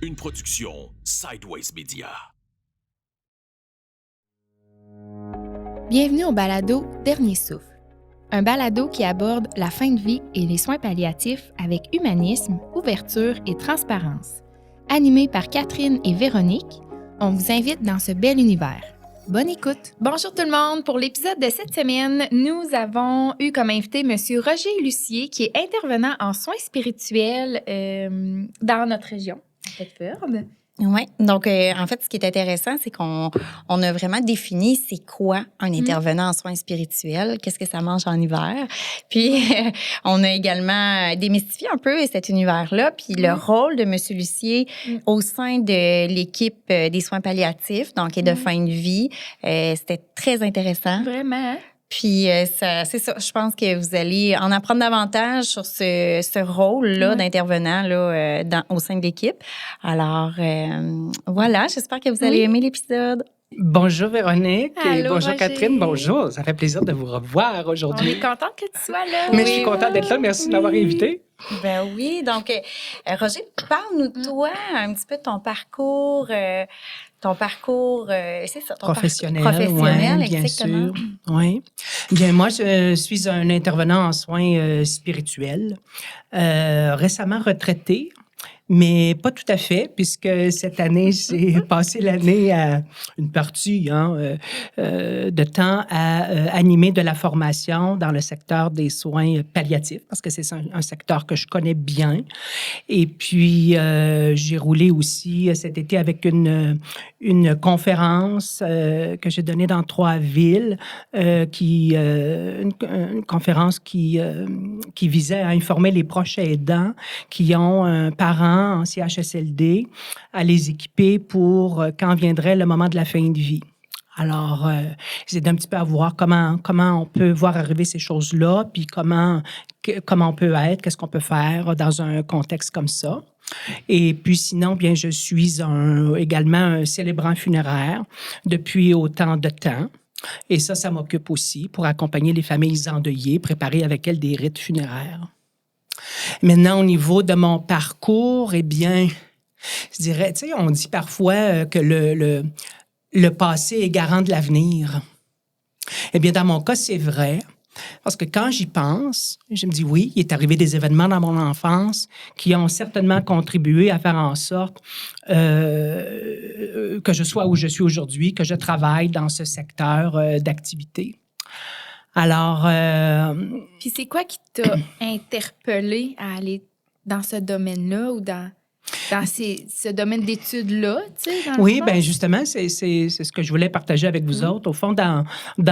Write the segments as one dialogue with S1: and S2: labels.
S1: Une production Sideways Media.
S2: Bienvenue au balado Dernier souffle, un balado qui aborde la fin de vie et les soins palliatifs avec humanisme, ouverture et transparence. Animé par Catherine et Véronique, on vous invite dans ce bel univers. Bonne écoute! Bonjour tout le monde! Pour l'épisode de cette semaine, nous avons eu comme invité M. Roger Lucier, qui est intervenant en soins spirituels dans notre région, à Thetford.
S3: Oui. Donc, en fait, ce qui est intéressant, c'est qu'on a vraiment défini c'est quoi un intervenant en soins spirituels, qu'est-ce que ça mange en hiver. Puis, on a également démystifié un peu cet univers-là, puis le rôle de M. Lucier au sein de l'équipe des soins palliatifs, donc et de fin de vie. C'était très intéressant.
S2: Vraiment.
S3: Puis, c'est ça. Je pense que vous allez en apprendre davantage sur ce rôle-là d'intervenant là, au sein de l'équipe. Alors, voilà, j'espère que vous allez aimer l'épisode.
S4: Bonjour Véronique et
S2: Allô,
S4: bonjour
S2: Roger.
S4: Catherine. Bonjour, ça fait plaisir de vous revoir
S2: On
S4: aujourd'hui.
S2: est contente que tu sois là.
S4: Mais je suis contente d'être là. Merci de m'avoir invité.
S3: Ben oui. Donc, Roger, parle-nous de toi, un petit peu de ton parcours. C'est ça, ton
S4: Professionnel,
S3: professionnel,
S4: ouais, bien
S3: exactement.
S4: sûr. Oui. Bien, moi, je suis un intervenant en soins spirituels, récemment retraité. Mais pas tout à fait, puisque cette année, j'ai passé l'année à une partie de temps à animer de la formation dans le secteur des soins palliatifs, parce que c'est un secteur que je connais bien. Et puis, j'ai roulé aussi cet été avec une conférence que j'ai donnée dans 3 villes, une conférence qui visait à informer les proches aidants qui ont un parent en CHSLD, à les équiper pour quand viendrait le moment de la fin de vie. Alors, j'ai aidé un petit peu à voir comment on peut voir arriver ces choses-là, puis comment on peut être, qu'est-ce qu'on peut faire dans un contexte comme ça. Et puis sinon, bien, je suis également un célébrant funéraire depuis autant de temps. Et ça m'occupe aussi pour accompagner les familles endeuillées, préparer avec elles des rites funéraires. Maintenant, au niveau de mon parcours, eh bien, je dirais, tu sais, on dit parfois que le passé est garant de l'avenir. Eh bien, dans mon cas, c'est vrai. Parce que quand j'y pense, je me dis oui, il est arrivé des événements dans mon enfance qui ont certainement contribué à faire en sorte que je sois où je suis aujourd'hui, que je travaille dans ce secteur d'activité. Alors...
S2: Puis c'est quoi qui t'a interpellé à aller dans ce domaine-là ou dans ce domaine d'études-là, tu sais?
S4: Oui, bien justement, c'est ce que je voulais partager avec vous autres. Au fond, dans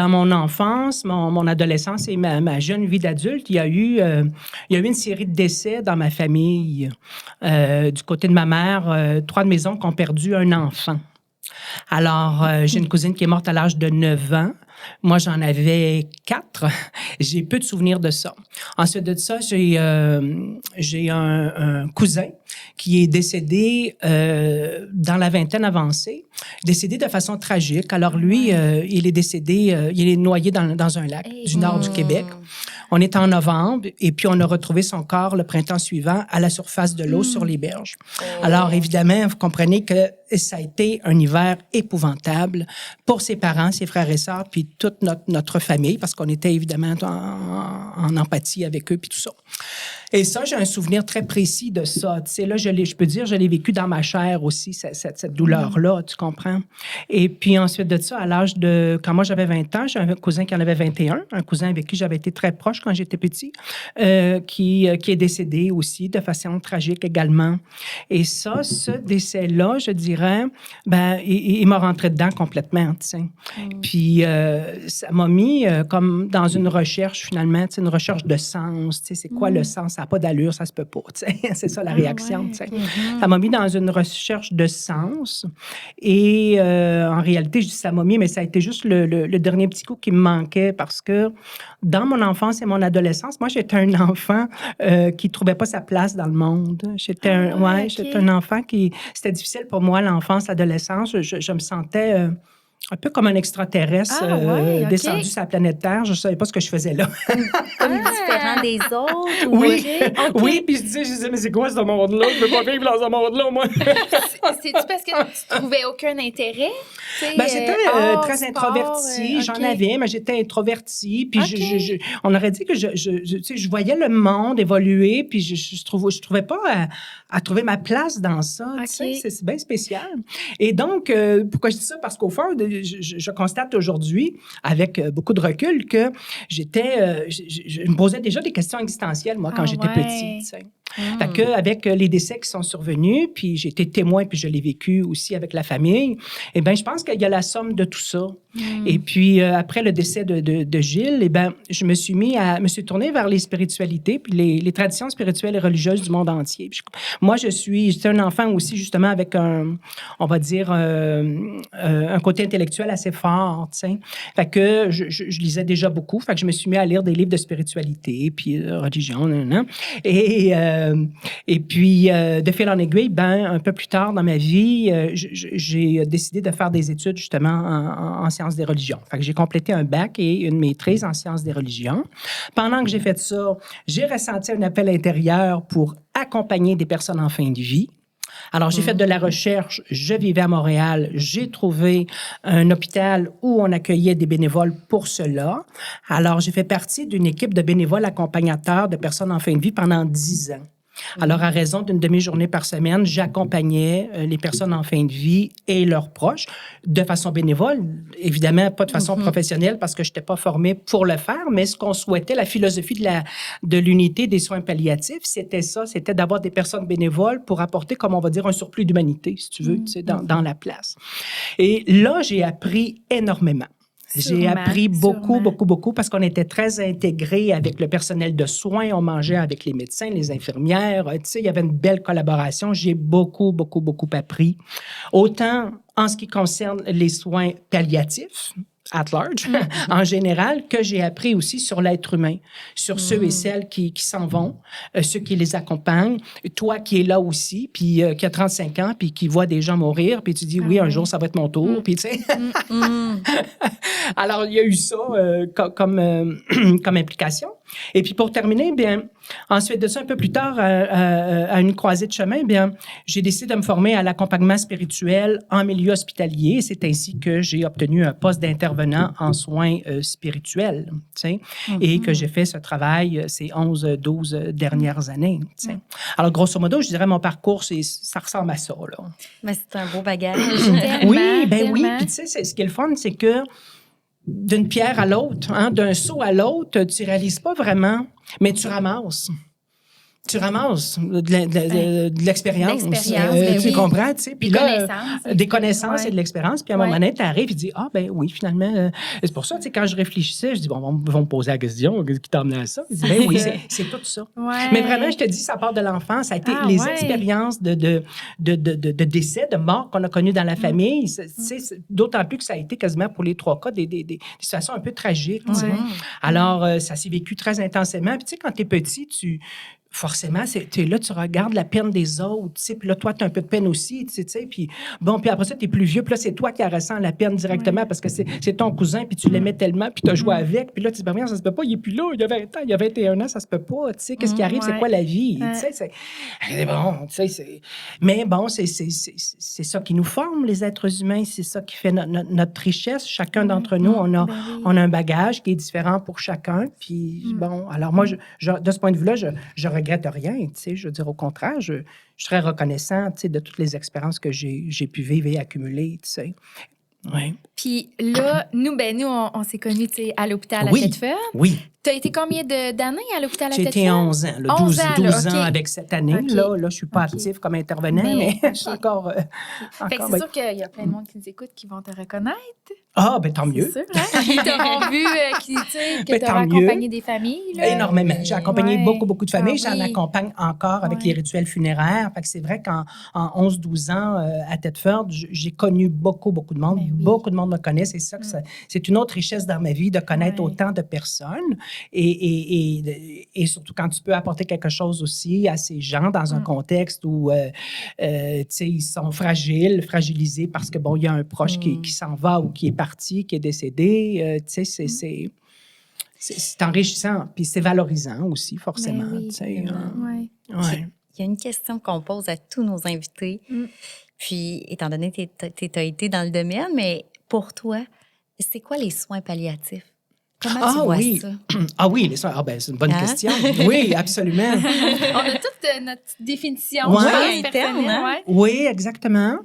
S4: mon enfance, mon adolescence et ma jeune vie d'adulte, il y a eu une série de décès dans ma famille. Du côté de ma mère, 3 de mes oncles ont perdu un enfant. Alors, j'ai une cousine qui est morte à l'âge de 9 ans. Moi, j'en avais 4. J'ai peu de souvenirs de ça. Ensuite de ça, j'ai un cousin qui est décédé dans la vingtaine avancée, décédé de façon tragique. Alors lui, il est décédé, il est noyé dans un lac du nord du Québec. On est en novembre et puis on a retrouvé son corps le printemps suivant à la surface de l'eau sur les berges. Alors évidemment, vous comprenez que ça a été un hiver épouvantable pour ses parents, ses frères et sœurs, puis toute notre famille, parce qu'on était évidemment en empathie avec eux, puis tout ça. Et ça, j'ai un souvenir très précis de ça. Tu sais, là, je peux dire, je l'ai vécu dans ma chair aussi, cette douleur-là, tu comprends? Et puis ensuite de ça, quand moi j'avais 20 ans, j'ai un cousin qui en avait 21, un cousin avec qui j'avais été très proche quand j'étais petit, qui est décédé aussi de façon tragique également. Et ça, ce décès-là, je dirais, ben, il m'a rentré dedans complètement, tu sais. Puis ça m'a mis comme dans une recherche, finalement, tu sais, une recherche de sens, tu sais, c'est quoi le sens? Ça n'a pas d'allure, ça se peut pas, tu sais. C'est ça la réaction, tu sais. Ça m'a mis dans une recherche de sens. Et en réalité, je dis ça m'a mis, mais ça a été juste le dernier petit coup qui me manquait parce que dans mon enfance et mon adolescence, moi, j'étais un enfant qui ne trouvait pas sa place dans le monde. J'étais un enfant qui... C'était difficile pour moi, l'enfance, l'adolescence. Je me sentais... un peu comme un extraterrestre
S2: ouais, OK.
S4: descendu sur la planète Terre. Je ne savais pas ce que je faisais là.
S3: Comme différent des autres? Ou...
S4: Oui,
S2: OK.
S4: oui, puis je disais, mais c'est quoi ce monde-là? Je ne veux pas vivre dans ce monde-là, moi.
S2: C'est-tu parce que tu trouvais aucun intérêt?
S4: Ben, j'étais
S2: hors,
S4: très
S2: sport,
S4: introvertie, j'en
S2: OK.
S4: avais, mais j'étais introvertie. Puis
S2: OK.
S4: on aurait dit que tu sais, je voyais le monde évoluer, puis je trouvais pas à trouver ma place dans ça. Tu sais,
S2: OK.
S4: c'est bien spécial. Et donc, pourquoi je dis ça? Parce qu'au fond, je constate aujourd'hui, avec beaucoup de recul, que je me posais déjà des questions existentielles, moi, quand j'étais petite. Tu sais. Fait qu'avec les décès qui sont survenus, puis j'ai été témoin, puis je l'ai vécu aussi avec la famille, eh bien, je pense qu'il y a la somme de tout ça. Et puis, après le décès de Gilles, eh bien, je me suis tournée vers les spiritualités, puis les traditions spirituelles et religieuses du monde entier. Puis moi, j'étais un enfant aussi, justement, avec on va dire, un côté intellectuel assez fort, tu sais. Fait que je lisais déjà beaucoup, fait que je me suis mis à lire des livres de spiritualité, puis religion, Et puis, de fil en aiguille, ben, un peu plus tard dans ma vie, j'ai décidé de faire des études, justement, en sciences des religions. Fait que j'ai complété un bac et une maîtrise en sciences des religions. Pendant que j'ai fait ça, j'ai ressenti un appel intérieur pour accompagner des personnes en fin de vie. Alors, j'ai fait de la recherche. Je vivais à Montréal. J'ai trouvé un hôpital où on accueillait des bénévoles pour cela. Alors, j'ai fait partie d'une équipe de bénévoles accompagnateurs de personnes en fin de vie pendant 10 ans. Alors, à raison d'une demi-journée par semaine, j'accompagnais les personnes en fin de vie et leurs proches de façon bénévole. Évidemment, pas de façon professionnelle parce que je n'étais pas formée pour le faire, mais ce qu'on souhaitait, la philosophie de l'unité des soins palliatifs, c'était ça, c'était d'avoir des personnes bénévoles pour apporter, comme on va dire, un surplus d'humanité, si tu veux, tu sais, dans la place. Et là, j'ai appris énormément. J'ai appris beaucoup, parce qu'on était très intégrés avec le personnel de soins. On mangeait avec les médecins, les infirmières. Tu sais, il y avait une belle collaboration. J'ai beaucoup appris. Autant en ce qui concerne les soins palliatifs, at large, en général, que j'ai appris aussi sur l'être humain, sur ceux et celles qui s'en vont, ceux qui les accompagnent. Toi qui es là aussi, puis qui a 35 ans, puis qui voit des gens mourir, puis tu dis, oui, un jour, ça va être mon tour, puis tu sais. Alors, il y a eu ça comme implication. Et puis, pour terminer, bien, ensuite de ça, un peu plus tard, à une croisée de chemin, bien, j'ai décidé de me former à l'accompagnement spirituel en milieu hospitalier. C'est ainsi que j'ai obtenu un poste d'intervenant en soins spirituels, tu sais, et que j'ai fait ce travail ces 11-12 dernières années, tu sais. Alors, grosso modo, je dirais, mon parcours, ça ressemble à ça, là.
S3: Mais c'est un beau bagage.
S4: Oui, puis tu sais, ce qui est le fun, c'est que d'une pierre à l'autre, hein, d'un seau à l'autre, tu réalises pas vraiment, mais tu ramasses. Tu ramasses de l'expérience. Tu comprends, tu sais. Puis là, des connaissances et de l'expérience. Puis à un moment donné, tu arrives et tu dis, ah, ben oui, finalement. C'est pour ça, tu sais, quand je réfléchissais, je dis, bon, ils vont me poser la question, qu'est-ce qui t'a amené à ça? Je dis, ben oui, c'est tout ça. Mais vraiment, je te dis, ça part de l'enfance. Ça a été les expériences de décès, de mort qu'on a connues dans la famille. D'autant plus que ça a été quasiment pour les 3 cas des situations un peu tragiques. Tu sais. Alors, ça s'est vécu très intensément. Puis tu sais, quand tu es petit, forcément, tu es là, tu regardes la peine des autres, tu sais, puis là, toi, tu as un peu de peine aussi, tu sais, puis bon, puis après ça, tu es plus vieux, puis là, c'est toi qui ressens la peine directement parce que c'est ton cousin, puis tu l'aimais tellement, puis tu as joué avec, puis là, tu te dis, ben, ça se peut pas, il est plus là, il y a 20 ans, il y a 21 ans, ça se peut pas, tu sais, qu'est-ce qui arrive, c'est quoi la vie, tu sais, c'est bon, tu sais, mais bon, c'est ça qui nous forme, les êtres humains, c'est ça qui fait notre richesse, chacun d'entre nous, on a un bagage qui est différent pour chacun, puis bon, alors moi, de ce point de vue-là, je regrette rien, tu sais, je veux dire, au contraire, je suis très reconnaissant, tu sais, de toutes les expériences que j'ai pu vivre et accumuler, tu sais. Oui.
S2: Puis là, nous, on s'est connus, tu sais, à l'hôpital à Thetford.
S4: Oui.
S2: Tu as été combien d'années à l'hôpital à Thetford?
S4: J'ai été 11 ans, là, 12 ans avec cette année.
S2: Okay.
S4: Là, je ne suis pas active comme intervenant, mais je suis encore...
S2: Fait que c'est sûr qu'il y a plein de monde qui nous écoute qui vont te reconnaître.
S4: Ah, ben tant mieux.
S2: C'est sûr, hein? Ils t'auront vu, que tu as accompagné des familles. Là.
S4: Énormément. J'ai accompagné beaucoup de familles. J'en accompagne encore avec les rituels funéraires. Fait que c'est vrai qu'en 11-12 ans à Thetford, j'ai connu beaucoup de monde. Beaucoup de monde me connaît. C'est ça que c'est une autre richesse dans ma vie de connaître autant de personnes. Et surtout quand tu peux apporter quelque chose aussi à ces gens dans un contexte où, tu sais, ils sont fragilisés parce que, bon, il y a un proche qui s'en va ou qui est parti, qui est décédé. Tu sais, c'est enrichissant. Puis c'est valorisant aussi, forcément.
S2: Ben oui,
S4: tu sais,
S2: ouais.
S4: ouais.
S3: Il y a une question qu'on pose à tous nos invités. Puis, étant donné que tu as été dans le domaine, mais pour toi, c'est quoi les soins palliatifs? Comment tu vois ça?
S4: Ah oui, les soins. Ah ben, c'est une bonne question. Oui, absolument.
S2: On a toute notre définition
S4: Ouais.
S2: je pense,
S3: Interne,
S2: personnelle,
S3: hein?
S2: ouais.
S4: Oui, exactement.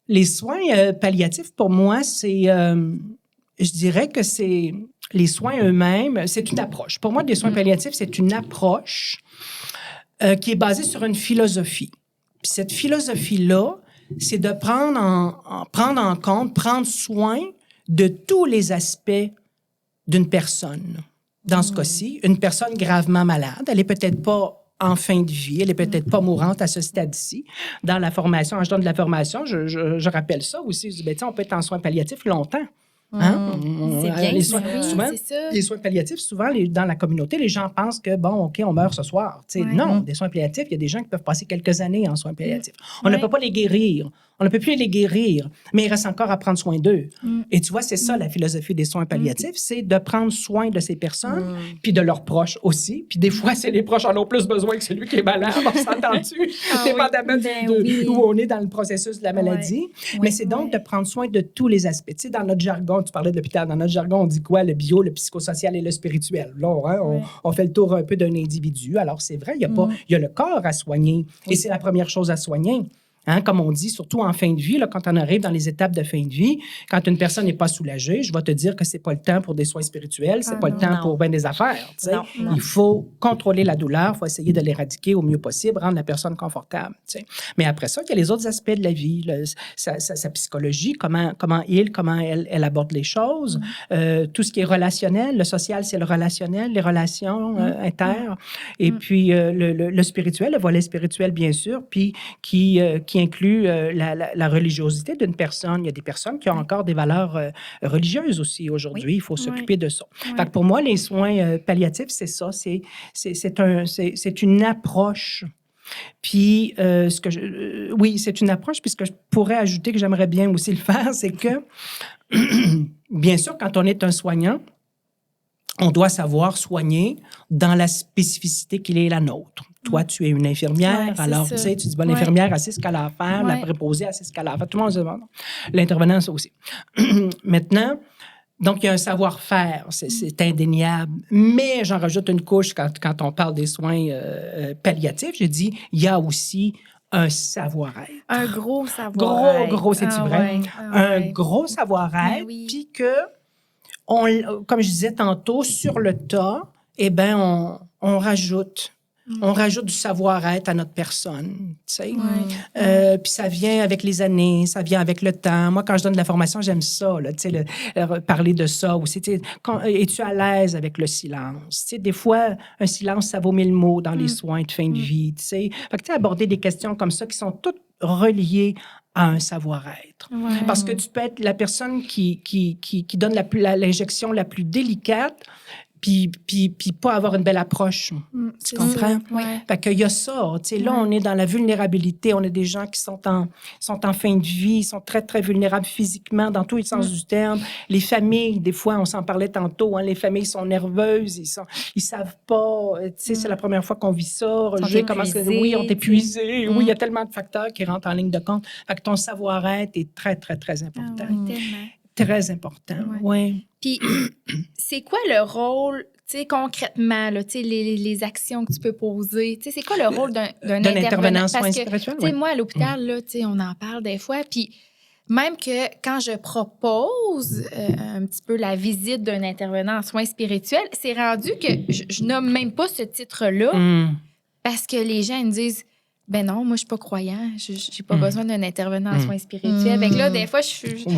S4: Les soins palliatifs, pour moi, c'est... je dirais que c'est... Les soins eux-mêmes, c'est une approche. Pour moi, les soins palliatifs, c'est une approche qui est basée sur une philosophie. Puis cette philosophie-là, c'est de prendre en compte, prendre soin de tous les aspects d'une personne. Dans ce cas-ci, une personne gravement malade, elle est peut-être pas en fin de vie, elle est peut-être pas mourante à ce stade-ci. Dans la formation, quand je donne de la formation, je rappelle ça aussi. Je dis, ben, on peut être en soins palliatifs longtemps. Hein?
S3: C'est bien
S4: Les
S3: ça.
S4: soins,
S2: Oui,
S4: souvent,
S2: c'est ça.
S4: les soins palliatifs, souvent, dans la communauté, les gens pensent que, bon, OK, on meurt ce soir. Tu sais,
S2: Ouais.
S4: non, des soins palliatifs, il y a des gens qui peuvent passer quelques années en soins palliatifs. On ne
S2: Ouais.
S4: peut pas les guérir. On ne peut plus les guérir, mais il reste encore à prendre soin d'eux. Et tu vois, c'est ça la philosophie des soins palliatifs, c'est de prendre soin de ces personnes, puis de leurs proches aussi. Puis des fois, c'est les proches en ont plus besoin que celui qui est malade, on s'entend-tu?
S2: Ah
S4: Dépendamment
S2: oui. Ben
S4: de
S2: oui.
S4: où on est dans le processus de la maladie. Mais c'est donc
S2: Ouais.
S4: de prendre soin de tous les aspects. Tu sais, dans notre jargon, tu parlais de l'hôpital, dans notre jargon, on dit quoi? Le bio, le psychosocial et le spirituel. Là, hein, on fait le tour un peu d'un individu. Alors, c'est vrai, il y a le corps à soigner. Et c'est la première chose à soigner. Hein, comme on dit, surtout en fin de vie, là, quand on arrive dans les étapes de fin de vie, quand une personne n'est pas soulagée, je vais te dire que c'est pas le temps pour des soins spirituels, c'est pas le temps
S3: non.
S4: pour bien des affaires. Tu sais.
S3: Non, non.
S4: Il faut contrôler la douleur, il faut essayer de l'éradiquer au mieux possible, rendre la personne confortable. Tu sais. Mais après ça, il y a les autres aspects de la vie, sa psychologie, comment elle aborde les choses, tout ce qui est relationnel, le social, c'est le relationnel, les relations inter, et puis le spirituel, le volet spirituel, bien sûr, puis qui inclut la religiosité d'une personne. Il y a des personnes qui ont encore des valeurs religieuses aussi aujourd'hui. Il faut s'occuper de ça. Fait que pour moi, les soins palliatifs, c'est ça. C'est une approche. Puis, oui, c'est une approche. Puis ce que je pourrais ajouter, que j'aimerais bien aussi le faire, c'est que, bien sûr, quand on est un soignant, on doit savoir soigner dans la spécificité qui est la nôtre. Toi, tu es une infirmière,
S2: Ouais, c'est
S4: alors
S2: ça.
S4: tu sais, tu dis, bon, l'infirmière, elle sait ce qu'elle a à faire, la préposée, elle sait ce qu'elle a à faire. Tout le monde sait, bon, l'intervenant, ça aussi. Maintenant, donc, il y a un savoir-faire, c'est indéniable. Mais j'en rajoute une couche quand on parle des soins palliatifs. Je dis, il y a aussi un savoir-être.
S2: Un gros savoir-être.
S4: Gros, c'est-tu vrai? Un gros savoir-être,
S2: Ben oui.
S4: puis que, comme je disais tantôt, sur le tas, eh bien, on rajoute. On rajoute du savoir-être à notre personne, tu sais. Puis ça vient avec les années, ça vient avec le temps. Moi, quand je donne de la formation, j'aime ça, là, tu sais, parler de ça aussi. Tu sais, es-tu à l'aise avec le silence? Tu sais, des fois, un silence, ça vaut 1000 mots dans les soins de fin de vie, tu sais. Fait que tu sais, aborder des questions comme ça qui sont toutes reliées à un savoir-être. Parce que tu peux être la personne qui donne l'injection la plus délicate, puis pas avoir une belle approche. Tu comprends? Fait qu'il y a ça. Tu sais, là, on est dans la vulnérabilité. On a des gens qui sont en fin de vie, ils sont très, très vulnérables physiquement, dans tous les sens du terme. Les familles, des fois, on s'en parlait tantôt, hein, les familles sont nerveuses, ils savent pas. Tu sais, c'est la première fois qu'on vit ça. Roger, oui, on est épuisés. Oui, il y a tellement de facteurs qui rentrent en ligne de compte. Fait que ton savoir-être est très, très, très important.
S2: Tellement.
S4: Très important, oui.
S2: Puis, c'est quoi le rôle, tu sais, concrètement, là, tu sais, les actions que tu peux poser? Tu sais, c'est quoi le rôle d'un intervenant?
S4: en soins
S2: Parce que,
S4: spirituels?
S2: tu sais, moi, à l'hôpital, là, tu sais, on en parle des fois, puis même que quand je propose un petit peu la visite d'un intervenant en soins spirituels, c'est rendu que je nomme même pas ce titre-là parce que les gens ils me disent ben non, moi, je suis pas croyant. J'ai pas besoin d'un intervenant en soins spirituels. Fait que là, des fois, je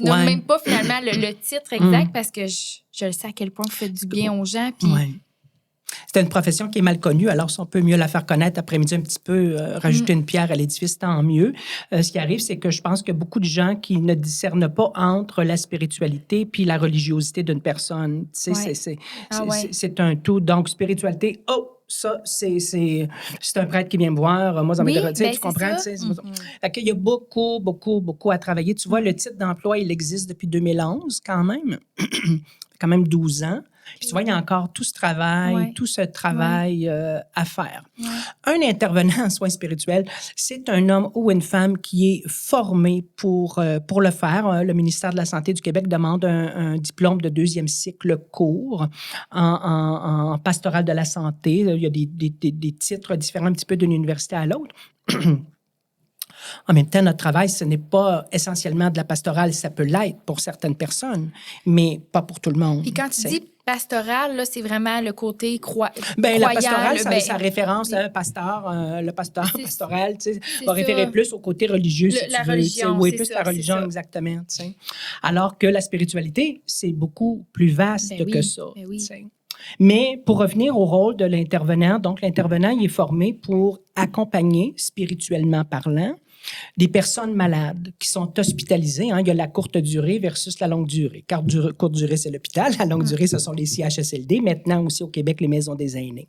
S2: nomme même pas finalement le titre exact parce que je le sais à quel point vous faites du bien aux gens. Puis...
S4: c'est une profession qui est mal connue. Alors, si on peut mieux la faire connaître après-midi un petit peu, rajouter une pierre à l'édifice, tant mieux. Ce qui arrive, c'est que je pense que beaucoup de gens qui ne discernent pas entre la spiritualité puis la religiosité d'une personne. Tu sais, c'est un tout. Donc, spiritualité, ça, c'est un prêtre qui vient me voir. Moi, ça m'intéresse. Tu comprends? Fait qu'il y a beaucoup, beaucoup, beaucoup à travailler. Tu vois, le titre d'emploi, il existe depuis 2011 quand même. Quand même 12 ans. Puis tu vois, il y a encore tout ce travail à faire. Ouais. Un intervenant en soins spirituels, c'est un homme ou une femme qui est formé pour le faire. Le ministère de la Santé du Québec demande un diplôme de 2e cycle court en pastoral de la santé. Il y a des titres différents un petit peu d'une université à l'autre. En même temps, notre travail, ce n'est pas essentiellement de la pastorale. Ça peut l'être pour certaines personnes, mais pas pour tout le monde.
S2: Puis quand tu dis pastoral, là, c'est vraiment le côté croyant.
S4: La pastorale, ça référence à un pasteur. Le pasteur pastoral, tu sais, va référer plus au côté religieux, si
S2: la
S4: tu veux.
S2: Religion,
S4: oui, plus la religion, exactement. Tu sais. Alors que la spiritualité, c'est beaucoup plus vaste que ça.
S2: Oui.
S4: Tu sais. Mais pour revenir au rôle de l'intervenant, donc l'intervenant, il est formé pour accompagner, spirituellement parlant, des personnes malades qui sont hospitalisées. Il y a la courte durée versus la longue durée. Courte durée, c'est l'hôpital. La longue durée, ce sont les CHSLD. Maintenant aussi au Québec, les maisons des aînés.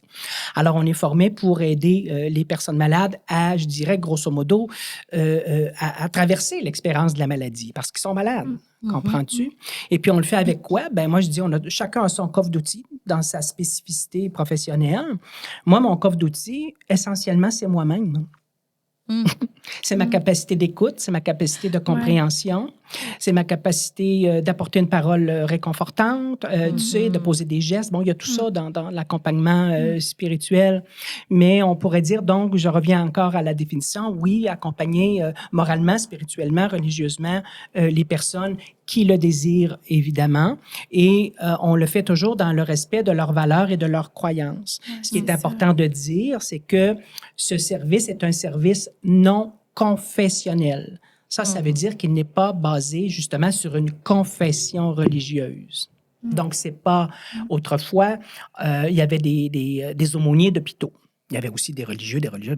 S4: Alors, on est formé pour aider les personnes malades à, je dirais, grosso modo, à traverser l'expérience de la maladie parce qu'ils sont malades. Comprends-tu? Et puis, on le fait avec quoi? Moi, je dis, chacun a son coffre d'outils dans sa spécificité professionnelle. Moi, mon coffre d'outils, essentiellement, c'est moi-même. C'est ma capacité d'écoute, c'est ma capacité de compréhension, c'est ma capacité d'apporter une parole réconfortante, tu sais, de poser des gestes. Bon, il y a tout ça dans l'accompagnement spirituel. Mais on pourrait dire, donc, je reviens encore à la définition, oui, accompagner moralement, spirituellement, religieusement les personnes qui le désirent, évidemment. Et on le fait toujours dans le respect de leurs valeurs et de leurs croyances. Ce qui est important de dire, c'est que ce service est un service non confessionnel. Ça veut dire qu'il n'est pas basé justement sur une confession religieuse. Donc, c'est pas... Autrefois, il y avait des aumôniers d'hôpitaux. Il y avait aussi des religieux, des religieuses.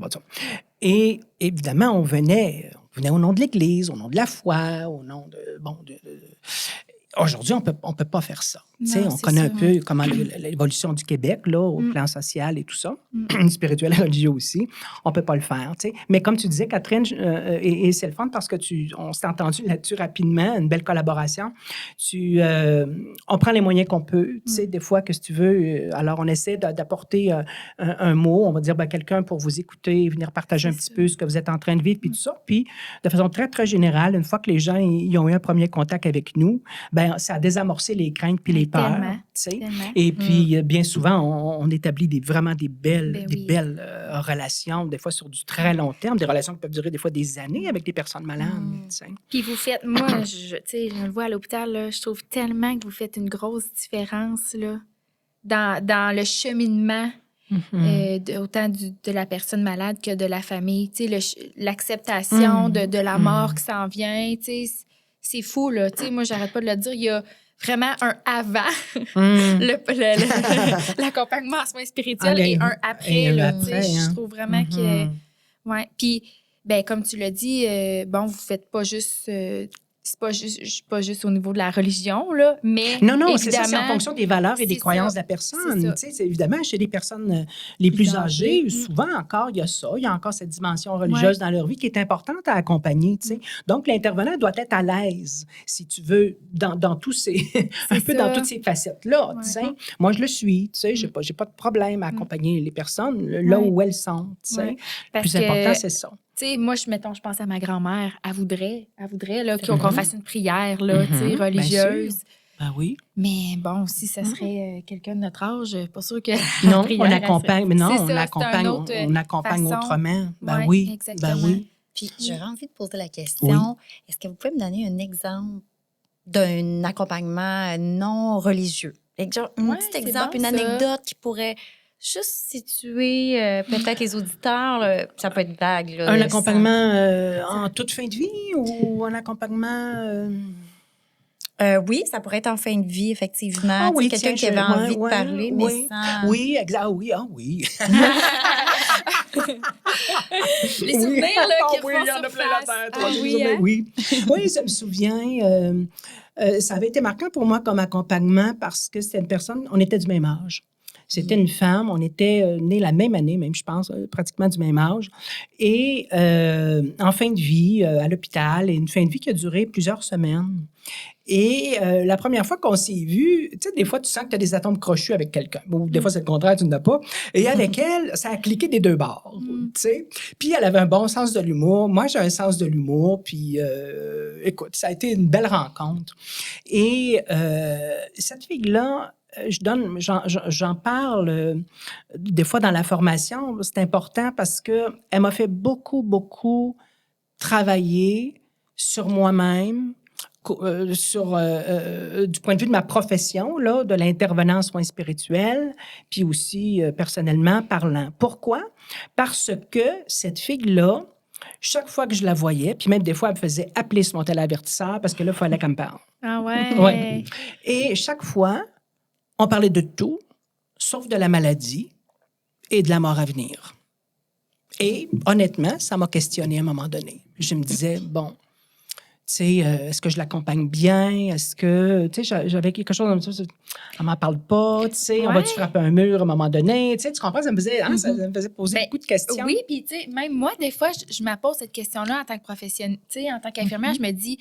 S4: Et évidemment, on venait au nom de l'Église, au nom de la foi, au nom de... Aujourd'hui, on peut pas faire ça. On connaît un peu comment l'évolution du Québec, là, au plan social et tout ça, spirituel et religieux aussi. On peut pas le faire. T'sais. Mais comme tu disais, Catherine, et c'est le fun parce que on s'est entendu là-dessus rapidement, une belle collaboration. On prend les moyens qu'on peut. Des fois, que si tu veux, alors on essaie d'apporter un mot. On va dire quelqu'un pour vous écouter, venir partager un petit peu ce que vous êtes en train de vivre, puis tout ça. Puis, de façon très, très générale, une fois que les gens ils ont eu un premier contact avec nous, ça a désamorcé les craintes puis les peurs. Et puis, bien souvent, on établit vraiment des belles relations, des fois sur du très long terme, des relations qui peuvent durer des fois des années avec des personnes malades.
S2: Puis vous faites... Moi, je le vois à l'hôpital, là, je trouve tellement que vous faites une grosse différence là, dans le cheminement autant de la personne malade que de la famille. L'acceptation de la mort qui s'en vient, c'est fou, là. Moi, j'arrête pas de le dire. Il y a vraiment un avant l'accompagnement en soins spirituels et un après. Je trouve vraiment que... Ouais. Puis, comme tu l'as dit, vous faites pas juste... c'est pas juste au niveau de la religion, là, mais
S4: non, c'est ça, c'est en fonction des valeurs et des croyances de la personne. Évidemment, chez les personnes les plus âgées, souvent encore, il y a ça. Il y a encore cette dimension religieuse dans leur vie qui est importante à accompagner. Donc, l'intervenant doit être à l'aise, si tu veux, dans tous ces... dans toutes ces facettes-là. Moi, je le suis. J'ai pas de problème à accompagner les personnes là où elles sont. Le plus important, c'est ça.
S2: Moi, je pense à ma grand-mère. Elle voudrait là, qu'on fasse une prière là, religieuse.
S4: Oui.
S2: Mais bon, si ça serait quelqu'un de notre âge, pas sûr que...
S4: Non, on accompagne. Mais non, on accompagne autrement. Oui.
S2: Exactement.
S4: Oui.
S3: Puis, j'aurais envie de poser la question. Est-ce que vous pouvez me donner un exemple d'un accompagnement non religieux? Genre, un petit exemple, une anecdote qui pourrait... juste situer peut-être les auditeurs, là, ça peut être vague. Là,
S4: un accompagnement en toute fin de vie ou un accompagnement...
S3: Oui, ça pourrait être en fin de vie, effectivement.
S4: Ah oui,
S3: quelqu'un qui
S4: tiens,
S3: avait envie de
S4: ouais,
S3: parler,
S4: oui,
S3: mais sans...
S4: Oui, exact. Oui, oui.
S5: Les souvenirs, là, qui
S4: oui, il y en a plein
S5: surface.
S4: la tête.
S5: Ah oui, hein?
S4: Oui. Oui, je me souviens. Ça avait été marquant pour moi comme accompagnement parce que c'était une personne, on était du même âge. C'était une femme, on était nés la même année, même, je pense, pratiquement du même âge. Et en fin de vie, à l'hôpital, et une fin de vie qui a duré plusieurs semaines. Et la première fois qu'on s'est vus, tu sais, des fois, tu sens que tu as des atomes crochus avec quelqu'un. Ou des fois, c'est le contraire, tu n'en as pas. Et avec elle, ça a cliqué des deux bords, tu sais. Puis elle avait un bon sens de l'humour. Moi, j'ai un sens de l'humour. Puis, écoute, ça a été une belle rencontre. Et cette fille-là, j'en parle des fois dans la formation. C'est important parce qu'elle m'a fait beaucoup, beaucoup travailler sur moi-même, du point de vue de ma profession, là, de l'intervenant en soins spirituels, puis aussi personnellement parlant. Pourquoi? Parce que cette fille-là, chaque fois que je la voyais, puis même des fois, elle me faisait appeler sur mon téléavertisseur parce que là, il fallait qu'elle me parle.
S5: Ah ouais?
S4: Ouais. Et chaque fois, on parlait de tout, sauf de la maladie et de la mort à venir. Et honnêtement, ça m'a questionné à un moment donné. Je me disais, bon, tu sais, est-ce que je l'accompagne bien? Est-ce que, tu sais, j'avais quelque chose comme ça, on m'en parle pas, tu sais, on va-tu frapper un mur à un moment donné? Tu sais, tu comprends? Ça me faisait, ça me faisait poser beaucoup de questions.
S5: Oui, puis tu sais, même moi, des fois, je me pose cette question-là en tant que professionnelle, tu sais, en tant qu'infirmière, je me dis,